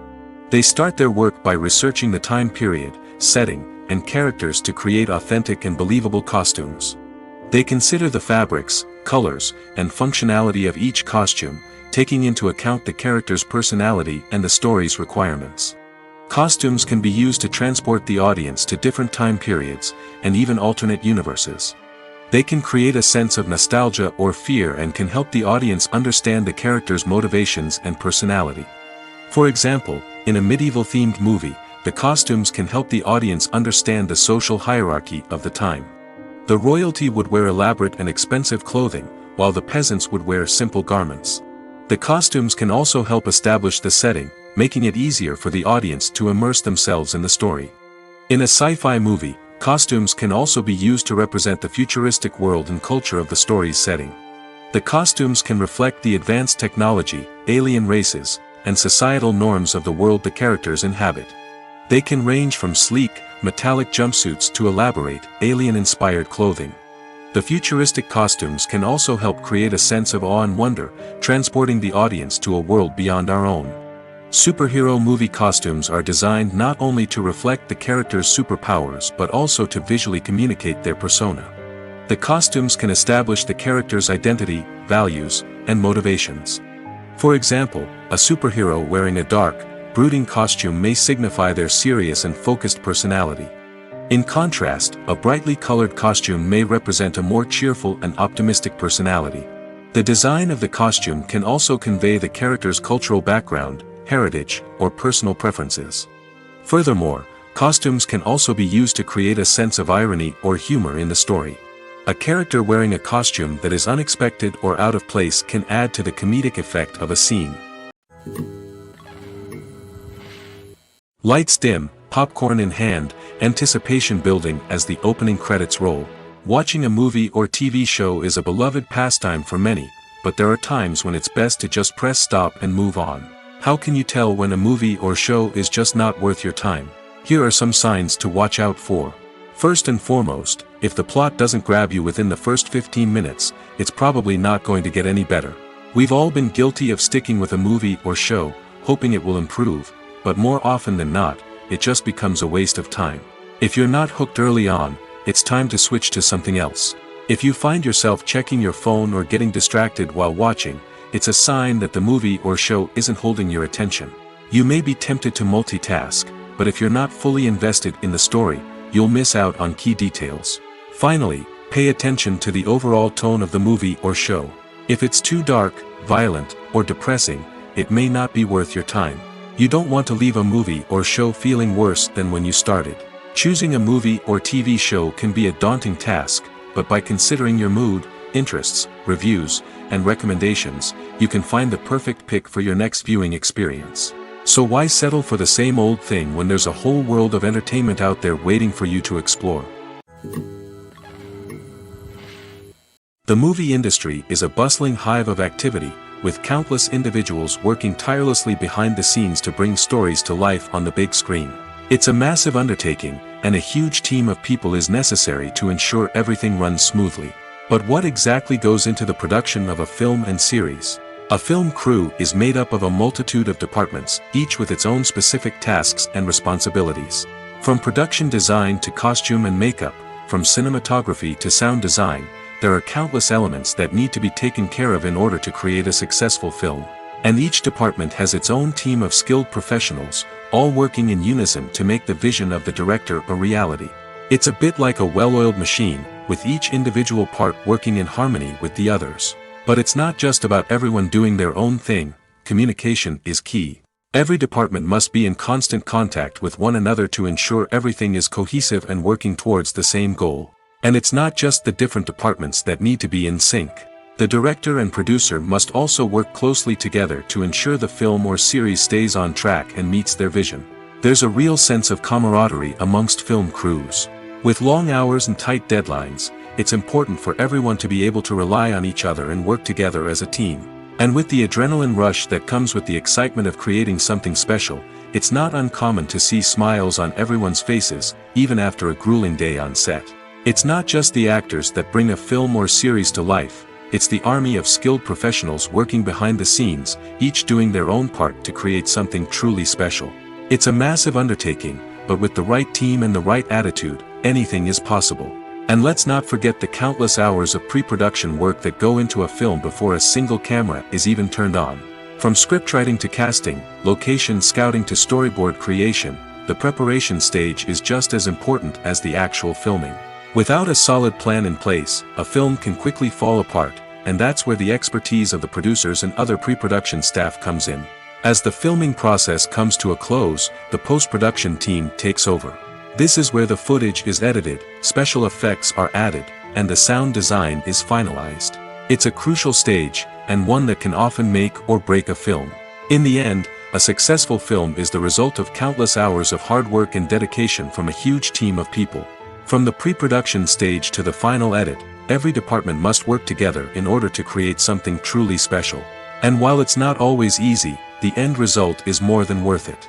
They start their work by researching the time period, setting, and characters to create authentic and believable costumes. They consider the fabrics, colors, and functionality of each costume, taking into account the character's personality and the story's requirements. Costumes can be used to transport the audience to different time periods, and even alternate universes. They can create a sense of nostalgia or fear and can help the audience understand the character's motivations and personality. For example, in a medieval-themed movie, the costumes can help the audience understand the social hierarchy of the time. The royalty would wear elaborate and expensive clothing, while the peasants would wear simple garments. The costumes can also help establish the setting, making it easier for the audience to immerse themselves in the story. In a sci-fi movie, costumes can also be used to represent the futuristic world and culture of the story's setting. The costumes can reflect the advanced technology, alien races, and societal norms of the world the characters inhabit. They can range from sleek, metallic jumpsuits to elaborate, alien-inspired clothing. The futuristic costumes can also help create a sense of awe and wonder, transporting the audience to a world beyond our own. Superhero movie costumes are designed not only to reflect the character's superpowers but also to visually communicate their persona. The costumes can establish the character's identity, values, and motivations. For example, a superhero wearing a dark, brooding costume may signify their serious and focused personality. In contrast, a brightly colored costume may represent a more cheerful and optimistic personality. The design of the costume can also convey the character's cultural background, heritage, or personal preferences. Furthermore, costumes can also be used to create a sense of irony or humor in the story. A character wearing a costume that is unexpected or out of place can add to the comedic effect of a scene. Lights dim, popcorn in hand, anticipation building as the opening credits roll. Watching a movie or TV show is a beloved pastime for many, but there are times when it's best to just press stop and move on. How can you tell when a movie or show is just not worth your time? Here are some signs to watch out for. First and foremost, if the plot doesn't grab you within the first 15 minutes, it's probably not going to get any better. We've all been guilty of sticking with a movie or show, hoping it will improve, but more often than not, it just becomes a waste of time. If you're not hooked early on, it's time to switch to something else. If you find yourself checking your phone or getting distracted while watching, it's a sign that the movie or show isn't holding your attention. You may be tempted to multitask, but if you're not fully invested in the story, you'll miss out on key details. Finally, pay attention to the overall tone of the movie or show. If it's too dark, violent, or depressing, it may not be worth your time. You don't want to leave a movie or show feeling worse than when you started. Choosing a movie or TV show can be a daunting task, but by considering your mood, interests, reviews, and recommendations, you can find the perfect pick for your next viewing experience. So why settle for the same old thing when there's a whole world of entertainment out there waiting for you to explore? The movie industry is a bustling hive of activity, with countless individuals working tirelessly behind the scenes to bring stories to life on the big screen. It's a massive undertaking, and a huge team of people is necessary to ensure everything runs smoothly. But what exactly goes into the production of a film and series? A film crew is made up of a multitude of departments, each with its own specific tasks and responsibilities. From production design to costume and makeup, from cinematography to sound design, there are countless elements that need to be taken care of in order to create a successful film. And each department has its own team of skilled professionals, all working in unison to make the vision of the director a reality. It's a bit like a well-oiled machine, with each individual part working in harmony with the others. But it's not just about everyone doing their own thing. Communication is key. Every department must be in constant contact with one another to ensure everything is cohesive and working towards the same goal. And it's not just the different departments that need to be in sync. The director and producer must also work closely together to ensure the film or series stays on track and meets their vision. There's a real sense of camaraderie amongst film crews. With long hours and tight deadlines, it's important for everyone to be able to rely on each other and work together as a team. And with the adrenaline rush that comes with the excitement of creating something special, it's not uncommon to see smiles on everyone's faces, even after a grueling day on set. It's not just the actors that bring a film or series to life, it's the army of skilled professionals working behind the scenes, each doing their own part to create something truly special. It's a massive undertaking, but with the right team and the right attitude, anything is possible. And let's not forget the countless hours of pre-production work that go into a film before a single camera is even turned on. From scriptwriting to casting, location scouting to storyboard creation, the preparation stage is just as important as the actual filming. Without a solid plan in place, a film can quickly fall apart, and that's where the expertise of the producers and other pre-production staff comes in. As the filming process comes to a close, the post-production team takes over. This is where the footage is edited, special effects are added, and the sound design is finalized. It's a crucial stage, and one that can often make or break a film. In the end, a successful film is the result of countless hours of hard work and dedication from a huge team of people. From the pre-production stage to the final edit, every department must work together in order to create something truly special. And while it's not always easy, the end result is more than worth it.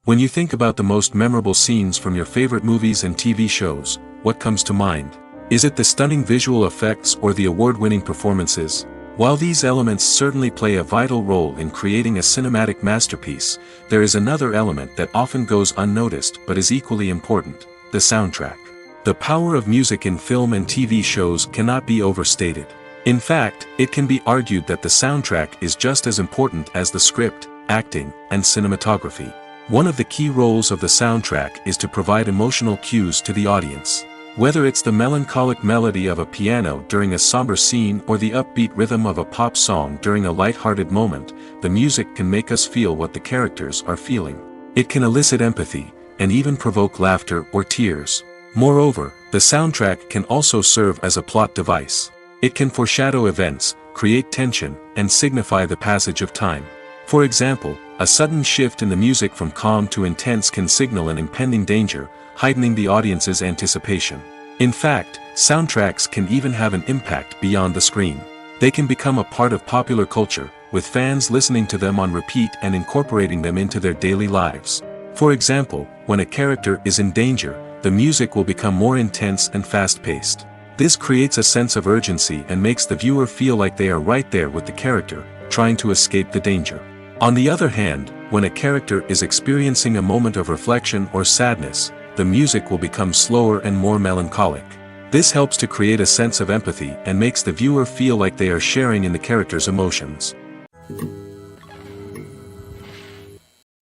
When you think about the most memorable scenes from your favorite movies and TV shows, what comes to mind? Is it the stunning visual effects or the award-winning performances? While these elements certainly play a vital role in creating a cinematic masterpiece, there is another element that often goes unnoticed but is equally important: the soundtrack. The power of music in film and TV shows cannot be overstated. In fact, it can be argued that the soundtrack is just as important as the script, acting, and cinematography. One of the key roles of the soundtrack is to provide emotional cues to the audience. Whether it's the melancholic melody of a piano during a somber scene or the upbeat rhythm of a pop song during a light-hearted moment, the music can make us feel what the characters are feeling. It can elicit empathy, and even provoke laughter or tears. Moreover, the soundtrack can also serve as a plot device. It can foreshadow events, create tension, and signify the passage of time. For example, a sudden shift in the music from calm to intense can signal an impending danger, heightening the audience's anticipation. In fact, soundtracks can even have an impact beyond the screen. They can become a part of popular culture, with fans listening to them on repeat and incorporating them into their daily lives. For example, when a character is in danger, the music will become more intense and fast-paced. This creates a sense of urgency and makes the viewer feel like they are right there with the character, trying to escape the danger. On the other hand, when a character is experiencing a moment of reflection or sadness, the music will become slower and more melancholic. This helps to create a sense of empathy and makes the viewer feel like they are sharing in the character's emotions.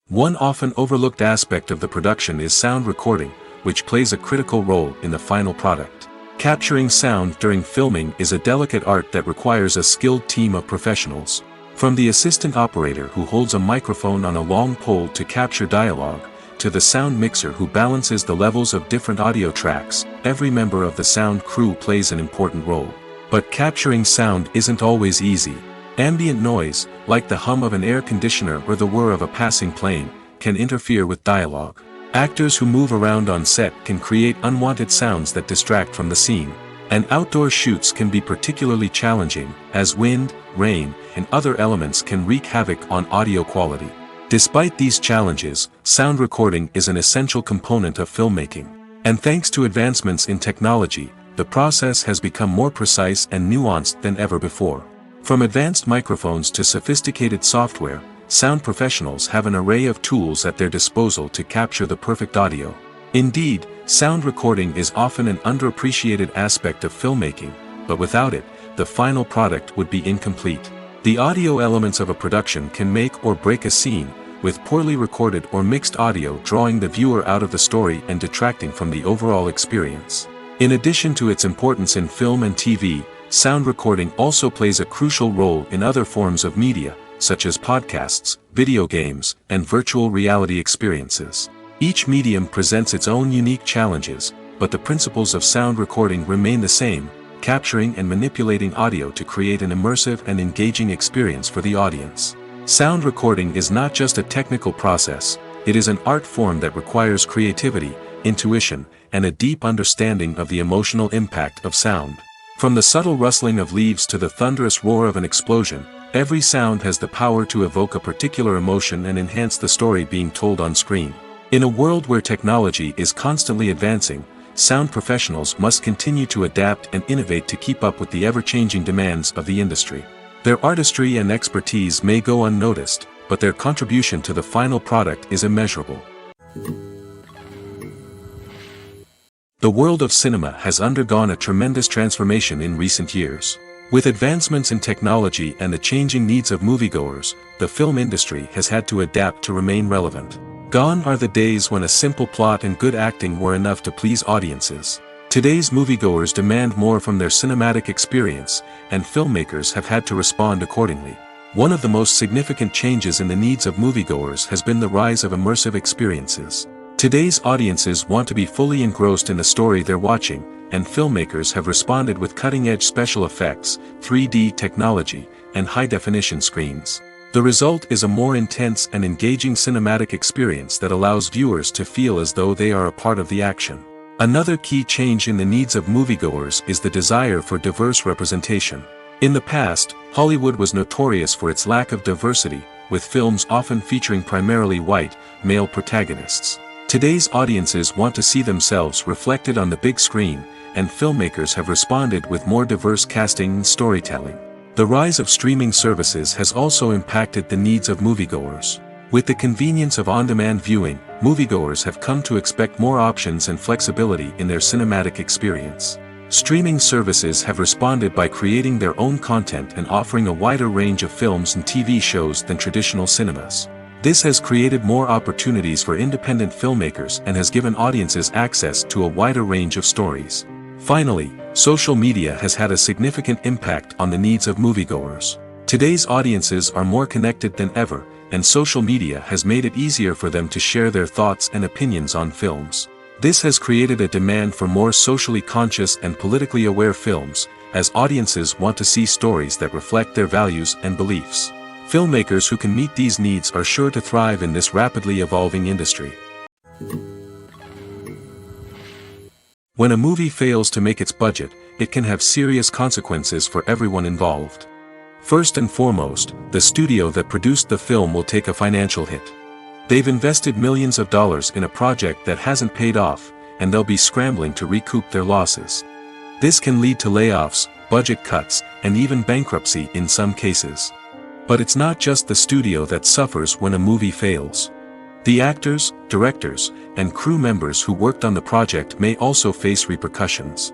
One often overlooked aspect of the production is sound recording, which plays a critical role in the final product. Capturing sound during filming is a delicate art that requires a skilled team of professionals. From the assistant operator who holds a microphone on a long pole to capture dialogue, to the sound mixer who balances the levels of different audio tracks, every member of the sound crew plays an important role. But capturing sound isn't always easy. Ambient noise, like the hum of an air conditioner or the whir of a passing plane, can interfere with dialogue. Actors who move around on set can create unwanted sounds that distract from the scene. And outdoor shoots can be particularly challenging, as wind, rain, and other elements can wreak havoc on audio quality. Despite these challenges, sound recording is an essential component of filmmaking. And thanks to advancements in technology, the process has become more precise and nuanced than ever before. From advanced microphones to sophisticated software, sound professionals have an array of tools at their disposal to capture the perfect audio. Indeed, sound recording is often an underappreciated aspect of filmmaking, but without it, the final product would be incomplete. The audio elements of a production can make or break a scene, with poorly recorded or mixed audio drawing the viewer out of the story and detracting from the overall experience. In addition to its importance in film and TV, sound recording also plays a crucial role in other forms of media, such as podcasts, video games, and virtual reality experiences. Each medium presents its own unique challenges, but the principles of sound recording remain the same, capturing and manipulating audio to create an immersive and engaging experience for the audience. Sound recording is not just a technical process, it is an art form that requires creativity, intuition, and a deep understanding of the emotional impact of sound. From the subtle rustling of leaves to the thunderous roar of an explosion, every sound has the power to evoke a particular emotion and enhance the story being told on screen. In a world where technology is constantly advancing, sound professionals must continue to adapt and innovate to keep up with the ever-changing demands of the industry. Their artistry and expertise may go unnoticed, but their contribution to the final product is immeasurable. The world of cinema has undergone a tremendous transformation in recent years. With advancements in technology and the changing needs of moviegoers, the film industry has had to adapt to remain relevant. Gone are the days when a simple plot and good acting were enough to please audiences. Today's moviegoers demand more from their cinematic experience, and filmmakers have had to respond accordingly. One of the most significant changes in the needs of moviegoers has been the rise of immersive experiences. Today's audiences want to be fully engrossed in the story they're watching, and filmmakers have responded with cutting-edge special effects, 3D technology, and high-definition screens. The result is a more intense and engaging cinematic experience that allows viewers to feel as though they are a part of the action. Another key change in the needs of moviegoers is the desire for diverse representation. In the past, Hollywood was notorious for its lack of diversity, with films often featuring primarily white, male protagonists. Today's audiences want to see themselves reflected on the big screen, and filmmakers have responded with more diverse casting and storytelling. The rise of streaming services has also impacted the needs of moviegoers. With the convenience of on-demand viewing, moviegoers have come to expect more options and flexibility in their cinematic experience. Streaming services have responded by creating their own content and offering a wider range of films and TV shows than traditional cinemas. This has created more opportunities for independent filmmakers and has given audiences access to a wider range of stories. Finally, social media has had a significant impact on the needs of moviegoers. Today's audiences are more connected than ever, and social media has made it easier for them to share their thoughts and opinions on films. This has created a demand for more socially conscious and politically aware films, as audiences want to see stories that reflect their values and beliefs. Filmmakers who can meet these needs are sure to thrive in this rapidly evolving industry. When a movie fails to make its budget, it can have serious consequences for everyone involved. First and foremost, the studio that produced the film will take a financial hit. They've invested millions of dollars in a project that hasn't paid off, and they'll be scrambling to recoup their losses. This can lead to layoffs, budget cuts, and even bankruptcy in some cases. But it's not just the studio that suffers when a movie fails. The actors, directors, and crew members who worked on the project may also face repercussions.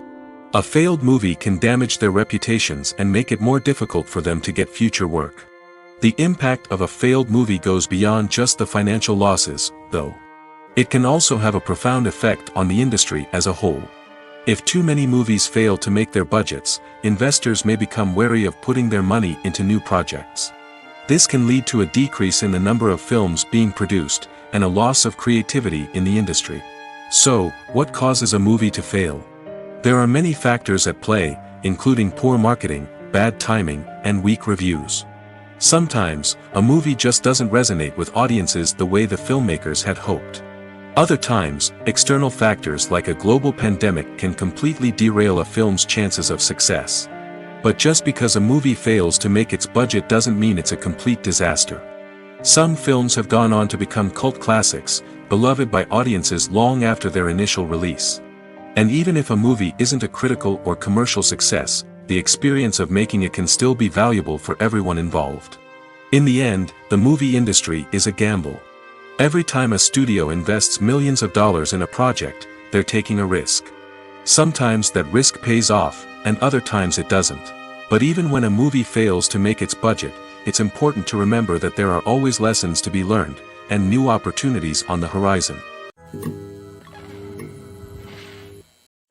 A failed movie can damage their reputations and make it more difficult for them to get future work. The impact of a failed movie goes beyond just the financial losses, though. It can also have a profound effect on the industry as a whole. If too many movies fail to make their budgets, investors may become wary of putting their money into new projects. This can lead to a decrease in the number of films being produced, and a loss of creativity in the industry. So, what causes a movie to fail? There are many factors at play, including poor marketing, bad timing, and weak reviews. Sometimes, a movie just doesn't resonate with audiences the way the filmmakers had hoped. Other times, external factors like a global pandemic can completely derail a film's chances of success. But just because a movie fails to make its budget doesn't mean it's a complete disaster. Some films have gone on to become cult classics, beloved by audiences long after their initial release. And even if a movie isn't a critical or commercial success, the experience of making it can still be valuable for everyone involved. In the end, the movie industry is a gamble. Every time a studio invests millions of dollars in a project, they're taking a risk. Sometimes that risk pays off, and other times it doesn't. But even when a movie fails to make its budget, it's important to remember that there are always lessons to be learned, and new opportunities on the horizon.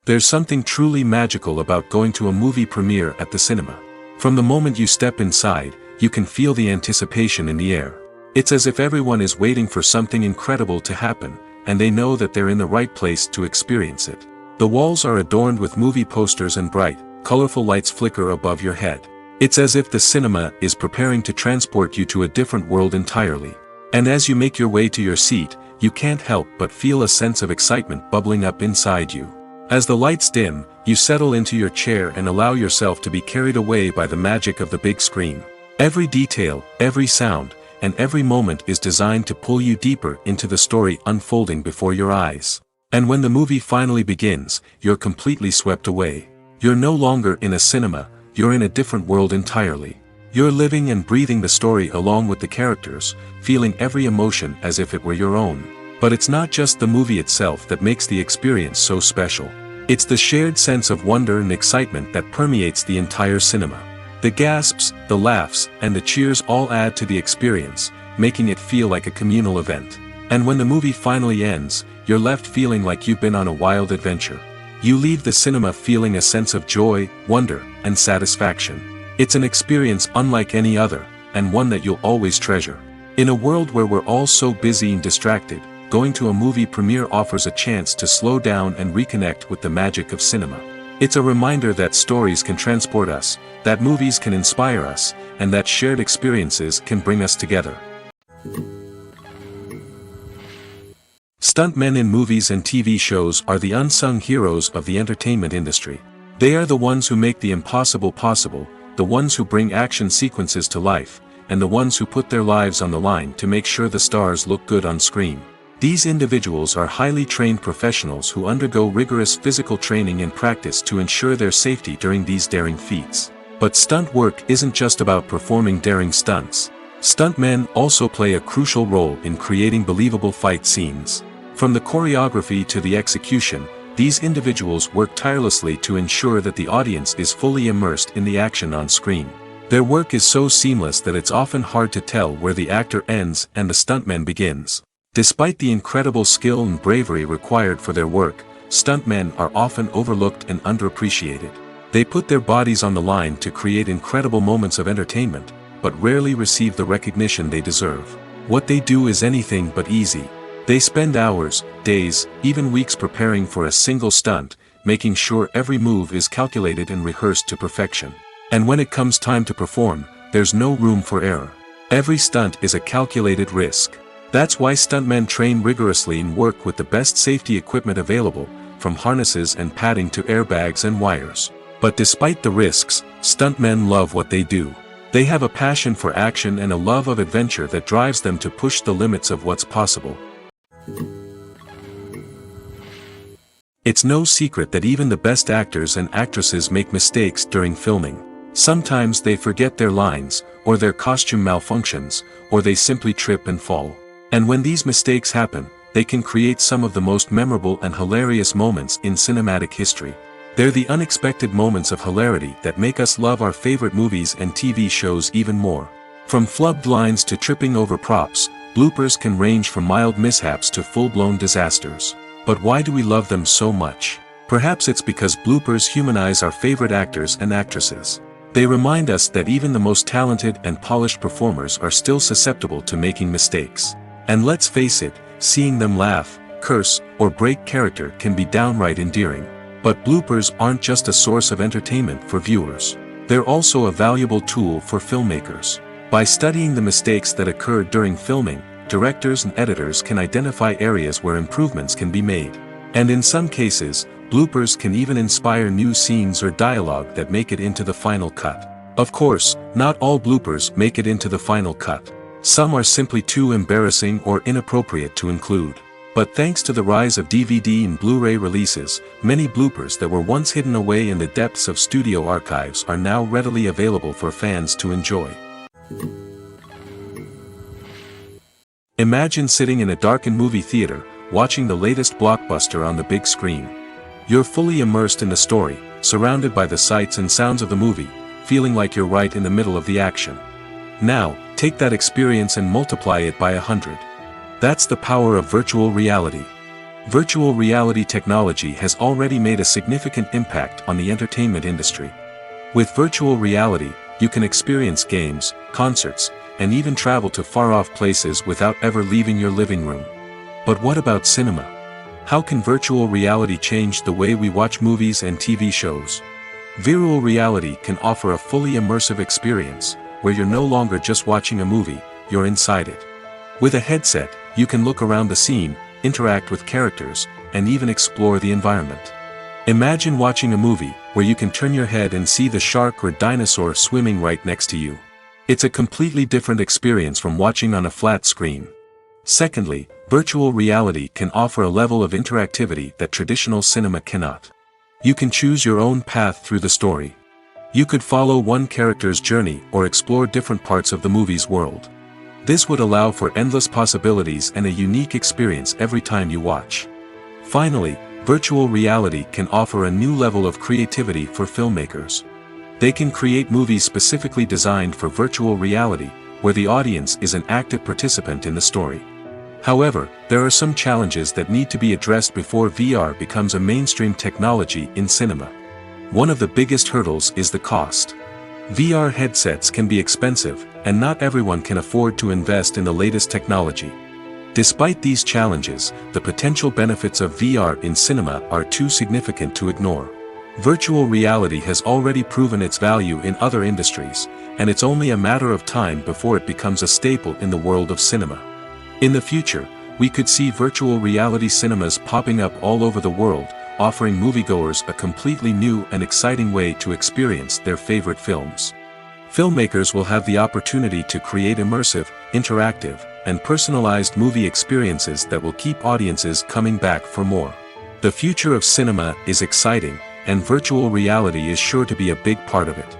There's something truly magical about going to a movie premiere at the cinema. From the moment you step inside, you can feel the anticipation in the air. It's as if everyone is waiting for something incredible to happen, and they know that they're in the right place to experience it. The walls are adorned with movie posters and bright, colorful lights flicker above your head. It's as if the cinema is preparing to transport you to a different world entirely. And as you make your way to your seat, you can't help but feel a sense of excitement bubbling up inside you. As the lights dim, you settle into your chair and allow yourself to be carried away by the magic of the big screen. Every detail, every sound, and every moment is designed to pull you deeper into the story unfolding before your eyes. And when the movie finally begins, you're completely swept away. You're no longer in a cinema, you're in a different world entirely. You're living and breathing the story along with the characters, feeling every emotion as if it were your own. But it's not just the movie itself that makes the experience so special. It's the shared sense of wonder and excitement that permeates the entire cinema. The gasps, the laughs, and the cheers all add to the experience, making it feel like a communal event. And when the movie finally ends, you're left feeling like you've been on a wild adventure. You leave the cinema feeling a sense of joy, wonder, and satisfaction. It's an experience unlike any other, and one that you'll always treasure. In a world where we're all so busy and distracted, going to a movie premiere offers a chance to slow down and reconnect with the magic of cinema. It's a reminder that stories can transport us, that movies can inspire us, and that shared experiences can bring us together. Stuntmen in movies and TV shows are the unsung heroes of the entertainment industry. They are the ones who make the impossible possible, the ones who bring action sequences to life, and the ones who put their lives on the line to make sure the stars look good on screen. These individuals are highly trained professionals who undergo rigorous physical training and practice to ensure their safety during these daring feats. But stunt work isn't just about performing daring stunts. Stuntmen also play a crucial role in creating believable fight scenes. From the choreography to the execution, these individuals work tirelessly to ensure that the audience is fully immersed in the action on screen. Their work is so seamless that it's often hard to tell where the actor ends and the stuntman begins. Despite the incredible skill and bravery required for their work, stuntmen are often overlooked and underappreciated. They put their bodies on the line to create incredible moments of entertainment, but rarely receive the recognition they deserve. What they do is anything but easy. They spend hours, days, even weeks preparing for a single stunt, making sure every move is calculated and rehearsed to perfection. And when it comes time to perform, there's no room for error. Every stunt is a calculated risk. That's why stuntmen train rigorously and work with the best safety equipment available, from harnesses and padding to airbags and wires. But despite the risks, stuntmen love what they do. They have a passion for action and a love of adventure that drives them to push the limits of what's possible. It's no secret that even the best actors and actresses make mistakes during filming. Sometimes they forget their lines, or their costume malfunctions, or they simply trip and fall. And when these mistakes happen, they can create some of the most memorable and hilarious moments in cinematic history. They're the unexpected moments of hilarity that make us love our favorite movies and TV shows even more. From flubbed lines to tripping over props, bloopers can range from mild mishaps to full-blown disasters. But why do we love them so much? Perhaps it's because bloopers humanize our favorite actors and actresses. They remind us that even the most talented and polished performers are still susceptible to making mistakes. And let's face it, seeing them laugh, curse, or break character can be downright endearing. But bloopers aren't just a source of entertainment for viewers. They're also a valuable tool for filmmakers. By studying the mistakes that occurred during filming, directors and editors can identify areas where improvements can be made. And in some cases, bloopers can even inspire new scenes or dialogue that make it into the final cut. Of course, not all bloopers make it into the final cut. Some are simply too embarrassing or inappropriate to include. But thanks to the rise of DVD and Blu-ray releases, many bloopers that were once hidden away in the depths of studio archives are now readily available for fans to enjoy. Imagine sitting in a darkened movie theater, watching the latest blockbuster on the big screen. You're fully immersed in the story, surrounded by the sights and sounds of the movie, feeling like you're right in the middle of the action. Now, take that experience and multiply it by 100. That's the power of virtual reality. Virtual reality technology has already made a significant impact on the entertainment industry. With virtual reality, you can experience games, concerts, and even travel to far-off places without ever leaving your living room. But what about cinema? How can virtual reality change the way we watch movies and TV shows? Virtual reality can offer a fully immersive experience, where you're no longer just watching a movie, you're inside it. With a headset, you can look around the scene, interact with characters, and even explore the environment. Imagine watching a movie, where you can turn your head and see the shark or dinosaur swimming right next to you. It's a completely different experience from watching on a flat screen. Secondly, virtual reality can offer a level of interactivity that traditional cinema cannot. You can choose your own path through the story. You could follow one character's journey or explore different parts of the movie's world. This would allow for endless possibilities and a unique experience every time you watch. Finally, virtual reality can offer a new level of creativity for filmmakers. They can create movies specifically designed for virtual reality, where the audience is an active participant in the story. However, there are some challenges that need to be addressed before VR becomes a mainstream technology in cinema. One of the biggest hurdles is the cost. VR headsets can be expensive, and not everyone can afford to invest in the latest technology. Despite these challenges, the potential benefits of VR in cinema are too significant to ignore. Virtual reality has already proven its value in other industries, and it's only a matter of time before it becomes a staple in the world of cinema. In the future, we could see virtual reality cinemas popping up all over the world, offering moviegoers a completely new and exciting way to experience their favorite films. Filmmakers will have the opportunity to create immersive, interactive, and personalized movie experiences that will keep audiences coming back for more. The future of cinema is exciting, and virtual reality is sure to be a big part of it.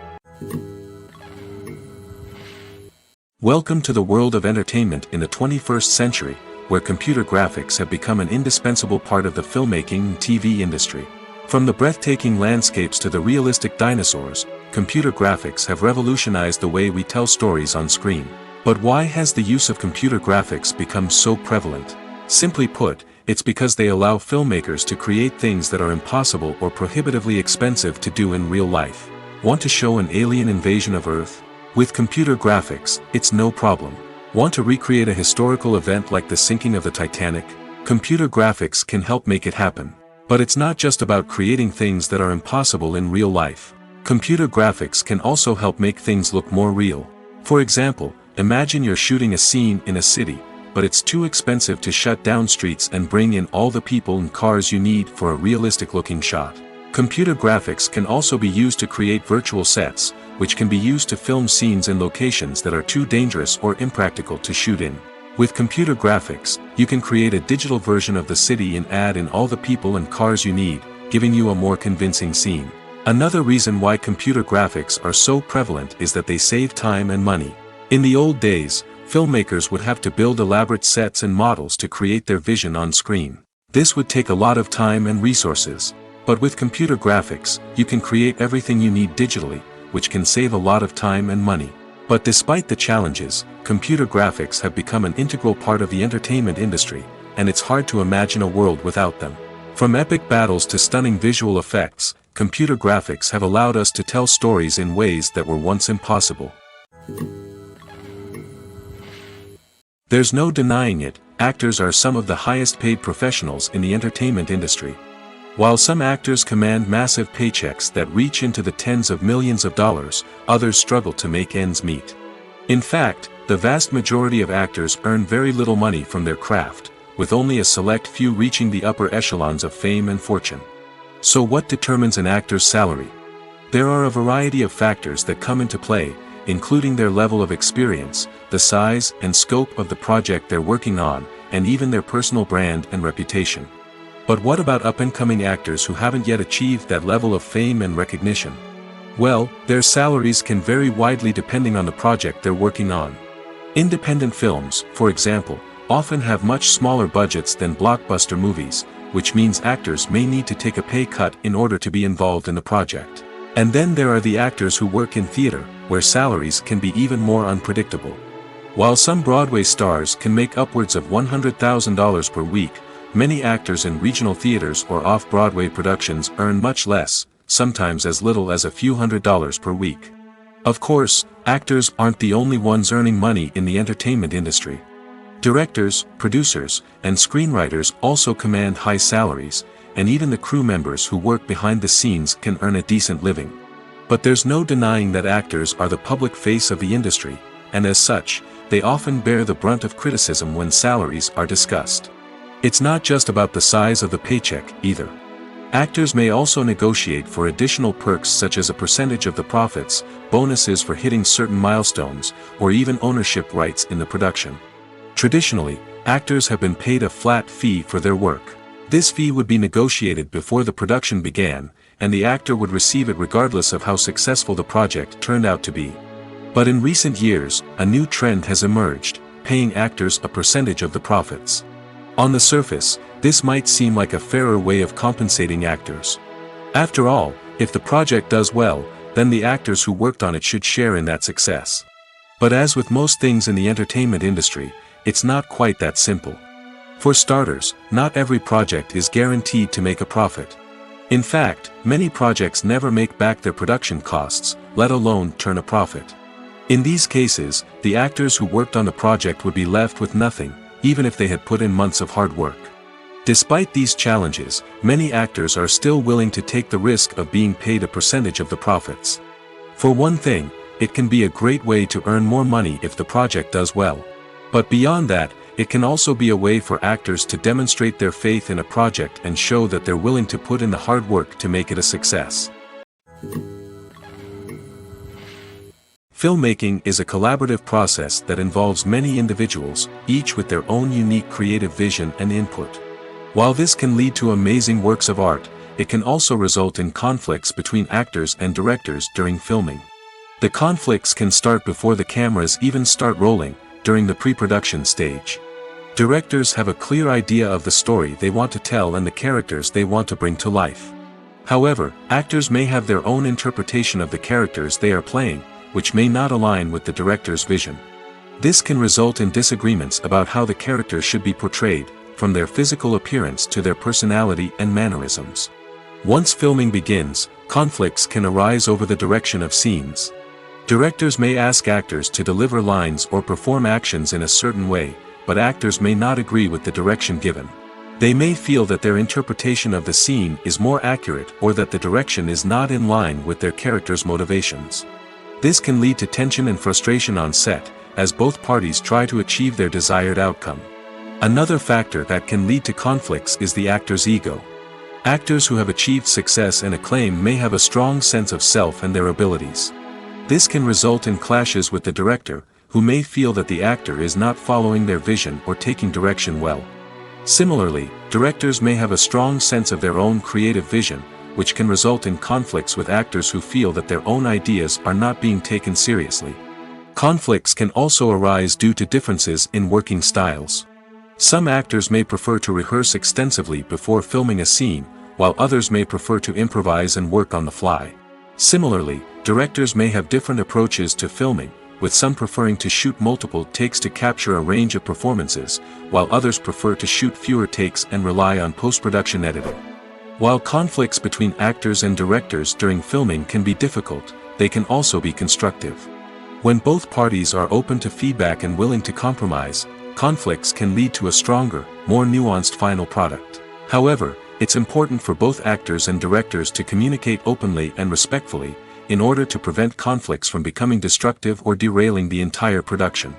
Welcome to the world of entertainment in the 21st century, where computer graphics have become an indispensable part of the filmmaking and TV industry. From the breathtaking landscapes to the realistic dinosaurs, computer graphics have revolutionized the way we tell stories on screen. But why has the use of computer graphics become so prevalent? Simply put, it's because they allow filmmakers to create things that are impossible or prohibitively expensive to do in real life. Want to show an alien invasion of Earth? With computer graphics, it's no problem. Want to recreate a historical event like the sinking of the Titanic? Computer graphics can help make it happen. But it's not just about creating things that are impossible in real life. Computer graphics can also help make things look more real. For example, imagine you're shooting a scene in a city, but it's too expensive to shut down streets and bring in all the people and cars you need for a realistic-looking shot. Computer graphics can also be used to create virtual sets, which can be used to film scenes in locations that are too dangerous or impractical to shoot in. With computer graphics, you can create a digital version of the city and add in all the people and cars you need, giving you a more convincing scene. Another reason why computer graphics are so prevalent is that they save time and money. In the old days, filmmakers would have to build elaborate sets and models to create their vision on screen. This would take a lot of time and resources. But with computer graphics, you can create everything you need digitally, which can save a lot of time and money. But despite the challenges, computer graphics have become an integral part of the entertainment industry, and it's hard to imagine a world without them. From epic battles to stunning visual effects, computer graphics have allowed us to tell stories in ways that were once impossible. There's no denying it, actors are some of the highest paid professionals in the entertainment industry. While some actors command massive paychecks that reach into the tens of millions of dollars, others struggle to make ends meet. In fact, the vast majority of actors earn very little money from their craft, with only a select few reaching the upper echelons of fame and fortune. So what determines an actor's salary? There are a variety of factors that come into play, including their level of experience, the size and scope of the project they're working on, and even their personal brand and reputation. But what about up-and-coming actors who haven't yet achieved that level of fame and recognition? Well, their salaries can vary widely depending on the project they're working on. Independent films, for example, often have much smaller budgets than blockbuster movies, which means actors may need to take a pay cut in order to be involved in the project. And then there are the actors who work in theater, where salaries can be even more unpredictable. While some Broadway stars can make upwards of $100,000 per week, many actors in regional theaters or off-Broadway productions earn much less, sometimes as little as a few $100s per week. Of course, actors aren't the only ones earning money in the entertainment industry. Directors, producers, and screenwriters also command high salaries, and even the crew members who work behind the scenes can earn a decent living. But there's no denying that actors are the public face of the industry, and as such, they often bear the brunt of criticism when salaries are discussed. It's not just about the size of the paycheck, either. Actors may also negotiate for additional perks such as a percentage of the profits, bonuses for hitting certain milestones, or even ownership rights in the production. Traditionally, actors have been paid a flat fee for their work. This fee would be negotiated before the production began, and the actor would receive it regardless of how successful the project turned out to be. But in recent years, a new trend has emerged, paying actors a percentage of the profits. On the surface, this might seem like a fairer way of compensating actors. After all, if the project does well, then the actors who worked on it should share in that success. But as with most things in the entertainment industry, it's not quite that simple. For starters, not every project is guaranteed to make a profit. In fact, many projects never make back their production costs, let alone turn a profit. In these cases, the actors who worked on the project would be left with nothing, even if they had put in months of hard work. Despite these challenges, many actors are still willing to take the risk of being paid a percentage of the profits. For one thing, it can be a great way to earn more money if the project does well. But beyond that, it can also be a way for actors to demonstrate their faith in a project and show that they're willing to put in the hard work to make it a success. Filmmaking is a collaborative process that involves many individuals, each with their own unique creative vision and input. While this can lead to amazing works of art, it can also result in conflicts between actors and directors during filming. The conflicts can start before the cameras even start rolling, during the pre-production stage. Directors have a clear idea of the story they want to tell and the characters they want to bring to life. However, actors may have their own interpretation of the characters they are playing, which may not align with the director's vision. This can result in disagreements about how the characters should be portrayed, from their physical appearance to their personality and mannerisms. Once filming begins, conflicts can arise over the direction of scenes. Directors may ask actors to deliver lines or perform actions in a certain way, but actors may not agree with the direction given. They may feel that their interpretation of the scene is more accurate or that the direction is not in line with their character's motivations. This can lead to tension and frustration on set, as both parties try to achieve their desired outcome. Another factor that can lead to conflicts is the actor's ego. Actors who have achieved success and acclaim may have a strong sense of self and their abilities. This can result in clashes with the director, who may feel that the actor is not following their vision or taking direction well. Similarly, directors may have a strong sense of their own creative vision, which can result in conflicts with actors who feel that their own ideas are not being taken seriously. Conflicts can also arise due to differences in working styles. Some actors may prefer to rehearse extensively before filming a scene, while others may prefer to improvise and work on the fly. Similarly, directors may have different approaches to filming, with some preferring to shoot multiple takes to capture a range of performances, while others prefer to shoot fewer takes and rely on post-production editing. While conflicts between actors and directors during filming can be difficult, they can also be constructive. When both parties are open to feedback and willing to compromise, conflicts can lead to a stronger, more nuanced final product. However, it's important for both actors and directors to communicate openly and respectfully, in order to prevent conflicts from becoming destructive or derailing the entire production.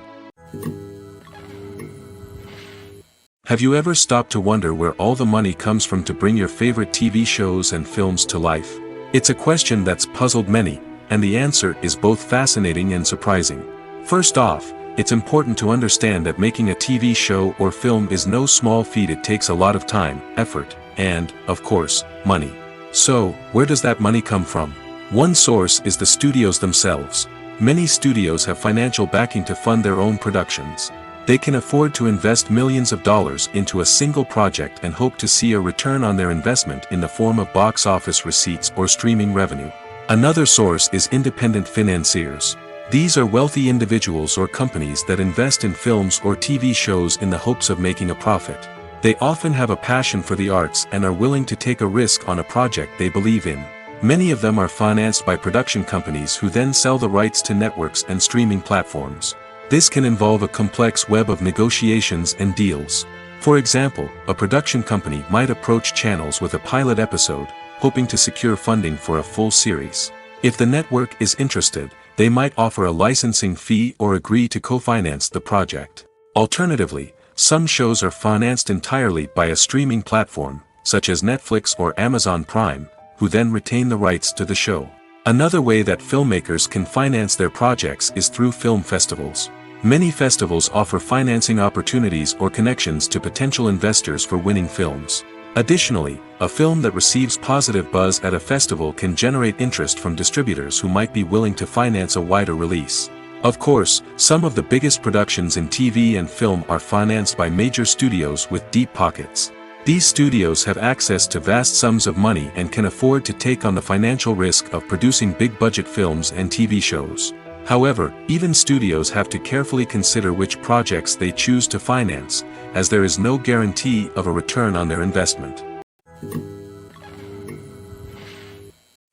Have you ever stopped to wonder where all the money comes from to bring your favorite TV shows and films to life? It's a question that's puzzled many, and the answer is both fascinating and surprising. First off, it's important to understand that making a TV show or film is no small feat. It takes a lot of time, effort, and, of course, money. So, where does that money come from? One source is the studios themselves. Many studios have financial backing to fund their own productions. They can afford to invest millions of dollars into a single project and hope to see a return on their investment in the form of box office receipts or streaming revenue. Another source is independent financiers. These are wealthy individuals or companies that invest in films or TV shows in the hopes of making a profit. They often have a passion for the arts and are willing to take a risk on a project they believe in. Many of them are financed by production companies who then sell the rights to networks and streaming platforms. This can involve a complex web of negotiations and deals. For example, a production company might approach channels with a pilot episode, hoping to secure funding for a full series. If the network is interested, they might offer a licensing fee or agree to co-finance the project. Alternatively, some shows are financed entirely by a streaming platform, such as Netflix or Amazon Prime, who then retain the rights to the show. Another way that filmmakers can finance their projects is through film festivals. Many festivals offer financing opportunities or connections to potential investors for winning films. Additionally, a film that receives positive buzz at a festival can generate interest from distributors who might be willing to finance a wider release. Of course, some of the biggest productions in TV and film are financed by major studios with deep pockets. These studios have access to vast sums of money and can afford to take on the financial risk of producing big-budget films and TV shows. However, even studios have to carefully consider which projects they choose to finance, as there is no guarantee of a return on their investment.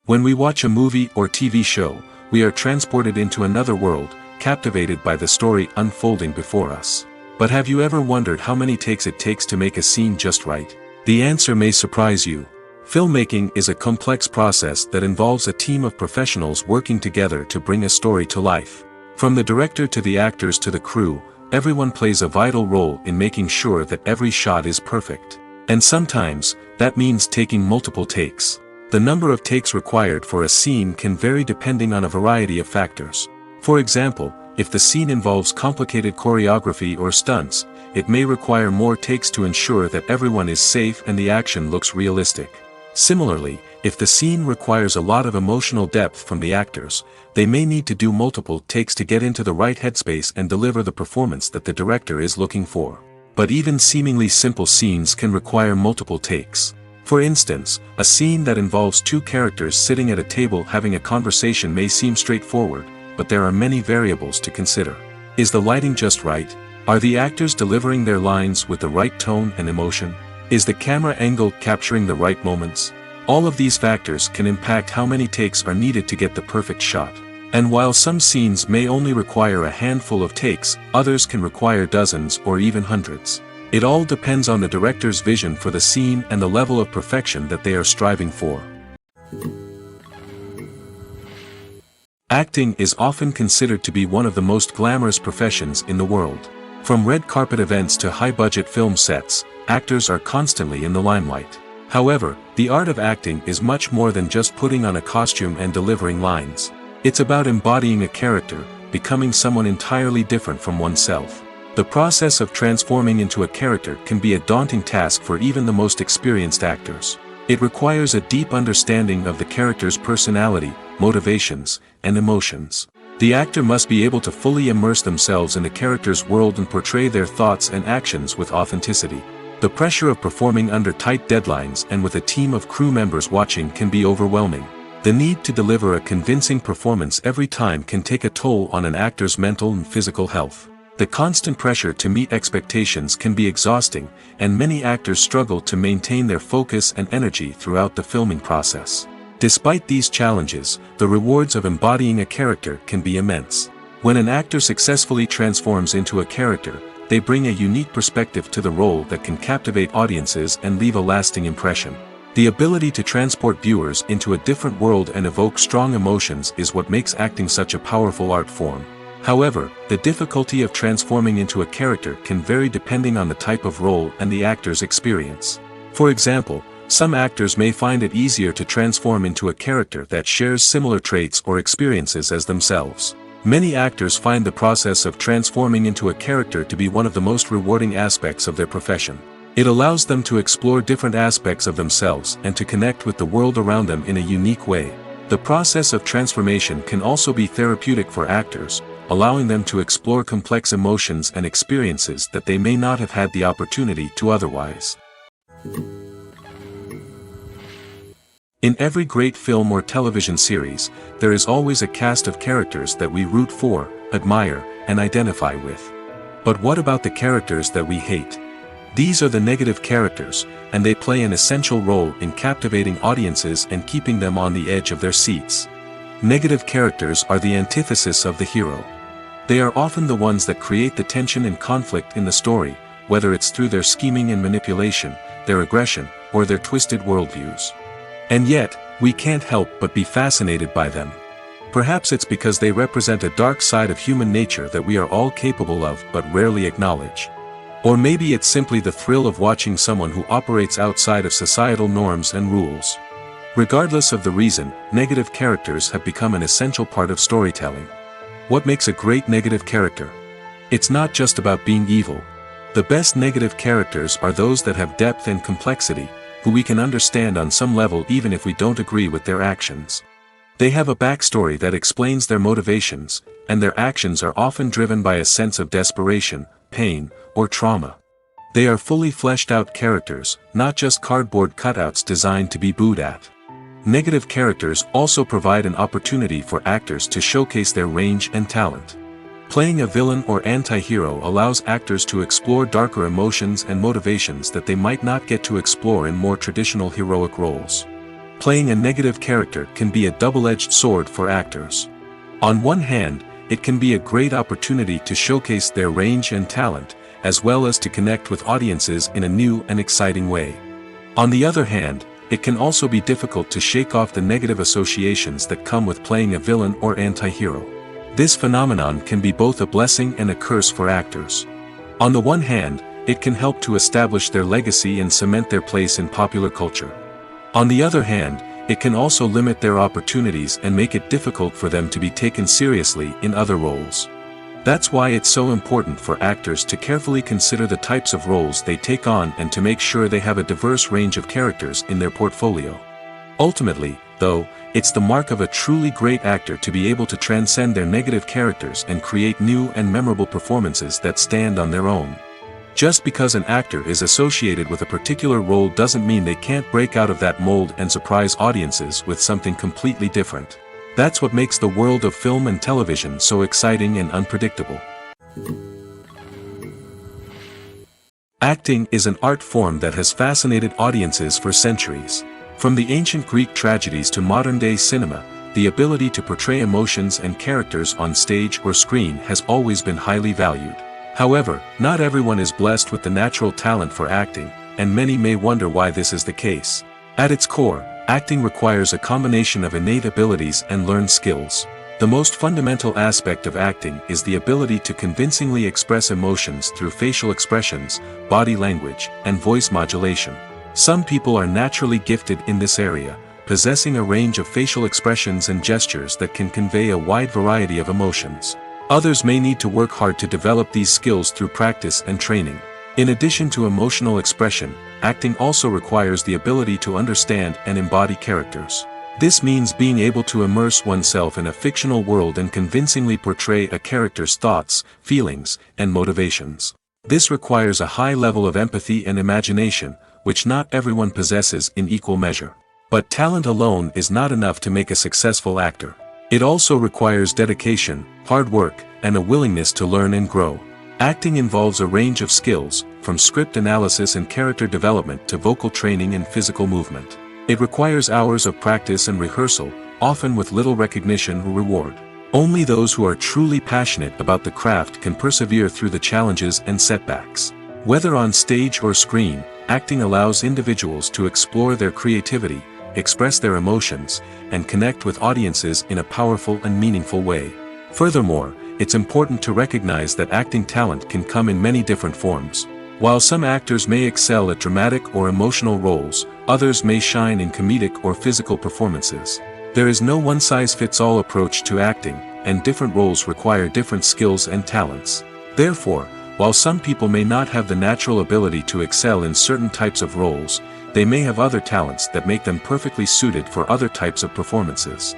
When we watch a movie or TV show, we are transported into another world, captivated by the story unfolding before us. But have you ever wondered how many takes it takes to make a scene just right? The answer may surprise you. Filmmaking is a complex process that involves a team of professionals working together to bring a story to life. From the director to the actors to the crew, everyone plays a vital role in making sure that every shot is perfect. And sometimes, that means taking multiple takes. The number of takes required for a scene can vary depending on a variety of factors. For example, if the scene involves complicated choreography or stunts, it may require more takes to ensure that everyone is safe and the action looks realistic. Similarly, if the scene requires a lot of emotional depth from the actors, they may need to do multiple takes to get into the right headspace and deliver the performance that the director is looking for. But even seemingly simple scenes can require multiple takes. For instance, a scene that involves two characters sitting at a table having a conversation may seem straightforward, but there are many variables to consider. Is the lighting just right? Are the actors delivering their lines with the right tone and emotion? Is the camera angle capturing the right moments? All of these factors can impact how many takes are needed to get the perfect shot. And while some scenes may only require a handful of takes, others can require dozens or even hundreds. It all depends on the director's vision for the scene and the level of perfection that they are striving for. Acting is often considered to be one of the most glamorous professions in the world. From red carpet events to high-budget film sets, actors are constantly in the limelight. However, the art of acting is much more than just putting on a costume and delivering lines. It's about embodying a character, becoming someone entirely different from oneself. The process of transforming into a character can be a daunting task for even the most experienced actors. It requires a deep understanding of the character's personality, motivations, and emotions. The actor must be able to fully immerse themselves in the character's world and portray their thoughts and actions with authenticity. The pressure of performing under tight deadlines and with a team of crew members watching can be overwhelming. The need to deliver a convincing performance every time can take a toll on an actor's mental and physical health. The constant pressure to meet expectations can be exhausting, and many actors struggle to maintain their focus and energy throughout the filming process. Despite these challenges, the rewards of embodying a character can be immense. When an actor successfully transforms into a character, they bring a unique perspective to the role that can captivate audiences and leave a lasting impression. The ability to transport viewers into a different world and evoke strong emotions is what makes acting such a powerful art form. However, the difficulty of transforming into a character can vary depending on the type of role and the actor's experience. For example, some actors may find it easier to transform into a character that shares similar traits or experiences as themselves. Many actors find the process of transforming into a character to be one of the most rewarding aspects of their profession. It allows them to explore different aspects of themselves and to connect with the world around them in a unique way. The process of transformation can also be therapeutic for actors, allowing them to explore complex emotions and experiences that they may not have had the opportunity to otherwise. In every great film or television series, there is always a cast of characters that we root for, admire, and identify with. But what about the characters that we hate? These are the negative characters, and they play an essential role in captivating audiences and keeping them on the edge of their seats. Negative characters are the antithesis of the hero. They are often the ones that create the tension and conflict in the story, whether it's through their scheming and manipulation, their aggression, or their twisted worldviews. And yet, we can't help but be fascinated by them. Perhaps it's because they represent a dark side of human nature that we are all capable of but rarely acknowledge. Or maybe it's simply the thrill of watching someone who operates outside of societal norms and rules. Regardless of the reason, negative characters have become an essential part of storytelling. What makes a great negative character? It's not just about being evil. The best negative characters are those that have depth and complexity, who we can understand on some level even if we don't agree with their actions. They have a backstory that explains their motivations, and their actions are often driven by a sense of desperation, pain, or trauma. They are fully fleshed out characters, not just cardboard cutouts designed to be booed at. Negative characters also provide an opportunity for actors to showcase their range and talent. Playing a villain or anti-hero allows actors to explore darker emotions and motivations that they might not get to explore in more traditional heroic roles. Playing a negative character can be a double-edged sword for actors. On one hand, it can be a great opportunity to showcase their range and talent, as well as to connect with audiences in a new and exciting way. On the other hand, it can also be difficult to shake off the negative associations that come with playing a villain or anti-hero. This phenomenon can be both a blessing and a curse for actors. On the one hand, it can help to establish their legacy and cement their place in popular culture. On the other hand, it can also limit their opportunities and make it difficult for them to be taken seriously in other roles. That's why it's so important for actors to carefully consider the types of roles they take on and to make sure they have a diverse range of characters in their portfolio. Ultimately, though, it's the mark of a truly great actor to be able to transcend their negative characters and create new and memorable performances that stand on their own. Just because an actor is associated with a particular role doesn't mean they can't break out of that mold and surprise audiences with something completely different. That's what makes the world of film and television so exciting and unpredictable. Acting is an art form that has fascinated audiences for centuries. From the ancient Greek tragedies to modern-day cinema, the ability to portray emotions and characters on stage or screen has always been highly valued. However, not everyone is blessed with the natural talent for acting, and many may wonder why this is the case. At its core, acting requires a combination of innate abilities and learned skills. The most fundamental aspect of acting is the ability to convincingly express emotions through facial expressions, body language, and voice modulation. Some people are naturally gifted in this area, possessing a range of facial expressions and gestures that can convey a wide variety of emotions. Others may need to work hard to develop these skills through practice and training. In addition to emotional expression, acting also requires the ability to understand and embody characters. This means being able to immerse oneself in a fictional world and convincingly portray a character's thoughts, feelings, and motivations. This requires a high level of empathy and imagination, which not everyone possesses in equal measure. But talent alone is not enough to make a successful actor. It also requires dedication, hard work, and a willingness to learn and grow. Acting involves a range of skills, from script analysis and character development to vocal training and physical movement. It requires hours of practice and rehearsal, often with little recognition or reward. Only those who are truly passionate about the craft can persevere through the challenges and setbacks. Whether on stage or screen, acting allows individuals to explore their creativity, express their emotions, and connect with audiences in a powerful and meaningful way. Furthermore, it's important to recognize that acting talent can come in many different forms. While some actors may excel at dramatic or emotional roles, others may shine in comedic or physical performances. There is no one-size-fits-all approach to acting, and different roles require different skills and talents. Therefore, while some people may not have the natural ability to excel in certain types of roles, they may have other talents that make them perfectly suited for other types of performances.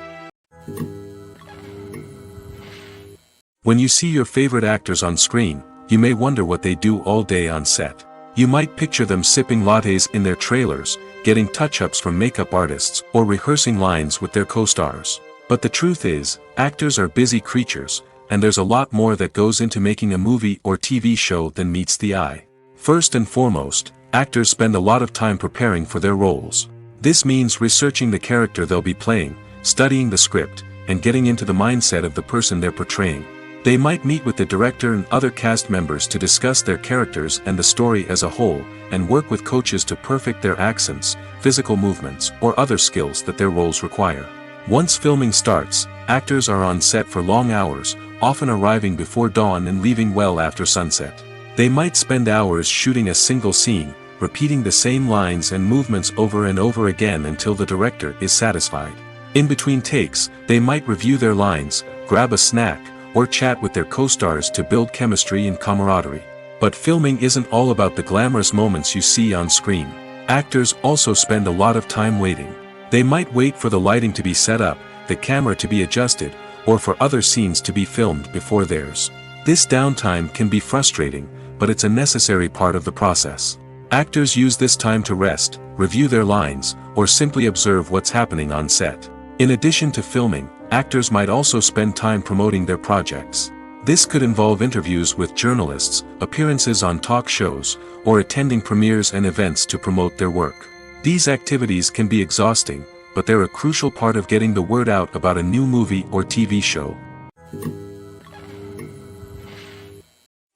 When you see your favorite actors on screen, you may wonder what they do all day on set. You might picture them sipping lattes in their trailers, getting touch-ups from makeup artists, or rehearsing lines with their co-stars. But the truth is, actors are busy creatures, and there's a lot more that goes into making a movie or TV show than meets the eye. First and foremost, actors spend a lot of time preparing for their roles. This means researching the character they'll be playing, studying the script, and getting into the mindset of the person they're portraying. They might meet with the director and other cast members to discuss their characters and the story as a whole, and work with coaches to perfect their accents, physical movements, or other skills that their roles require. Once filming starts, actors are on set for long hours, often arriving before dawn and leaving well after sunset. They might spend hours shooting a single scene, repeating the same lines and movements over and over again until the director is satisfied. In between takes, they might review their lines, grab a snack, or chat with their co-stars to build chemistry and camaraderie. But filming isn't all about the glamorous moments you see on screen. Actors also spend a lot of time waiting. They might wait for the lighting to be set up, the camera to be adjusted, or for other scenes to be filmed before theirs. This downtime can be frustrating, but it's a necessary part of the process. Actors use this time to rest, review their lines, or simply observe what's happening on set. In addition to filming, actors might also spend time promoting their projects. This could involve interviews with journalists, appearances on talk shows, or attending premieres and events to promote their work. These activities can be exhausting, but they're a crucial part of getting the word out about a new movie or TV show.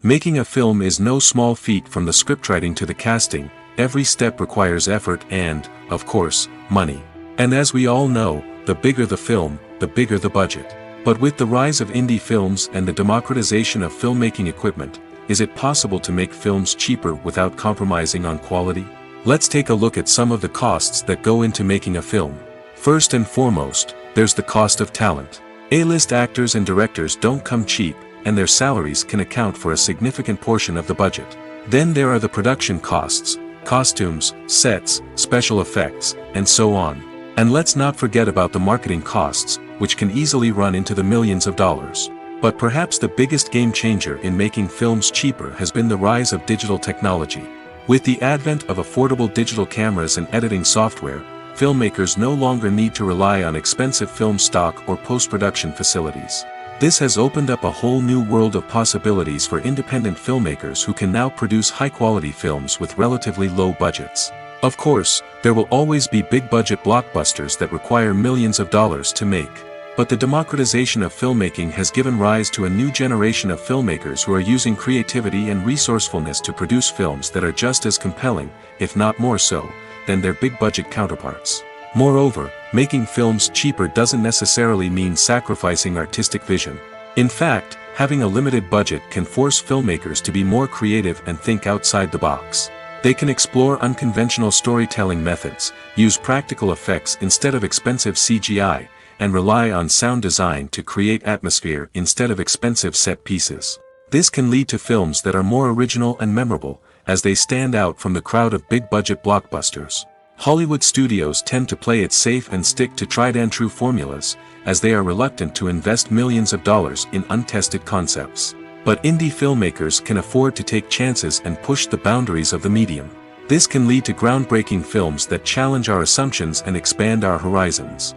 Making a film is no small feat. From the scriptwriting to the casting, every step requires effort and, of course, money. And as we all know, the bigger the film, the bigger the budget. But with the rise of indie films and the democratization of filmmaking equipment, is it possible to make films cheaper without compromising on quality? Let's take a look at some of the costs that go into making a film. First and foremost, there's the cost of talent. A-list actors and directors don't come cheap, and their salaries can account for a significant portion of the budget. Then there are the production costs, costumes, sets, special effects, and so on. And let's not forget about the marketing costs, which can easily run into the millions of dollars. But perhaps the biggest game changer in making films cheaper has been the rise of digital technology. With the advent of affordable digital cameras and editing software, filmmakers no longer need to rely on expensive film stock or post-production facilities. This has opened up a whole new world of possibilities for independent filmmakers who can now produce high-quality films with relatively low budgets. Of course, there will always be big-budget blockbusters that require millions of dollars to make. But the democratization of filmmaking has given rise to a new generation of filmmakers who are using creativity and resourcefulness to produce films that are just as compelling, if not more so, than their big-budget counterparts. Moreover, making films cheaper doesn't necessarily mean sacrificing artistic vision. In fact, having a limited budget can force filmmakers to be more creative and think outside the box. They can explore unconventional storytelling methods, use practical effects instead of expensive CGI, and rely on sound design to create atmosphere instead of expensive set pieces. This can lead to films that are more original and memorable, as they stand out from the crowd of big-budget blockbusters. Hollywood studios tend to play it safe and stick to tried-and-true formulas, as they are reluctant to invest millions of dollars in untested concepts. But indie filmmakers can afford to take chances and push the boundaries of the medium. This can lead to groundbreaking films that challenge our assumptions and expand our horizons.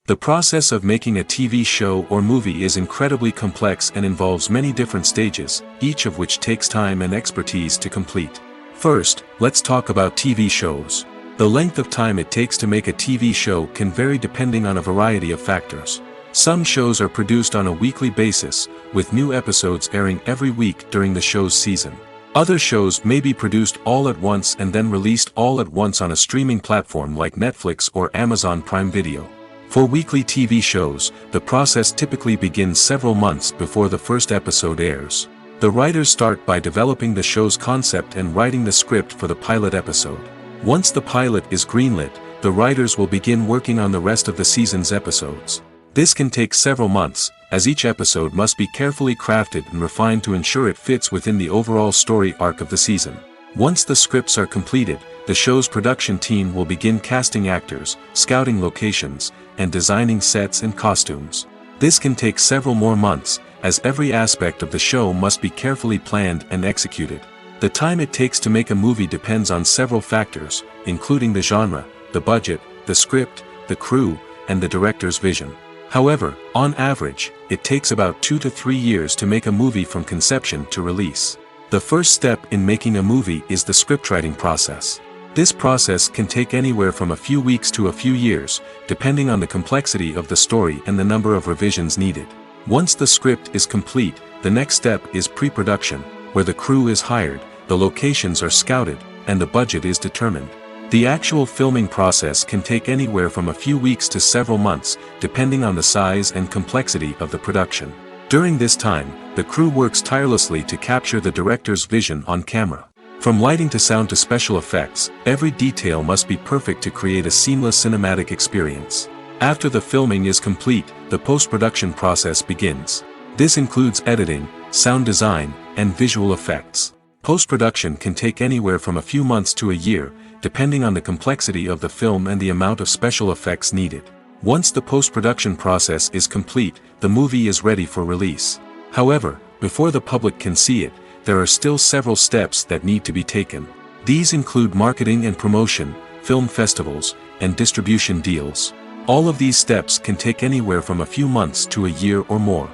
The process of making a TV show or movie is incredibly complex and involves many different stages, each of which takes time and expertise to complete. First, let's talk about TV shows. The length of time it takes to make a TV show can vary depending on a variety of factors. Some shows are produced on a weekly basis, with new episodes airing every week during the show's season. Other shows may be produced all at once and then released all at once on a streaming platform like Netflix or Amazon Prime Video. For weekly TV shows, the process typically begins several months before the first episode airs. The writers start by developing the show's concept and writing the script for the pilot episode. Once the pilot is greenlit, the writers will begin working on the rest of the season's episodes. This can take several months, as each episode must be carefully crafted and refined to ensure it fits within the overall story arc of the season. Once the scripts are completed, the show's production team will begin casting actors, scouting locations, and designing sets and costumes. This can take several more months, as every aspect of the show must be carefully planned and executed. The time it takes to make a movie depends on several factors, including the genre, the budget, the script, the crew, and the director's vision. However, on average, it takes about 2 to 3 years to make a movie from conception to release. The first step in making a movie is the scriptwriting process. This process can take anywhere from a few weeks to a few years, depending on the complexity of the story and the number of revisions needed. Once the script is complete, the next step is pre-production, where the crew is hired, the locations are scouted, and the budget is determined. The actual filming process can take anywhere from a few weeks to several months, depending on the size and complexity of the production. During this time, the crew works tirelessly to capture the director's vision on camera. From lighting to sound to special effects, every detail must be perfect to create a seamless cinematic experience. After the filming is complete, the post-production process begins. This includes editing, sound design, and visual effects. Post-production can take anywhere from a few months to a year, depending on the complexity of the film and the amount of special effects needed. Once the post-production process is complete, the movie is ready for release. However, before the public can see it, there are still several steps that need to be taken. These include marketing and promotion, film festivals, and distribution deals. All of these steps can take anywhere from a few months to a year or more.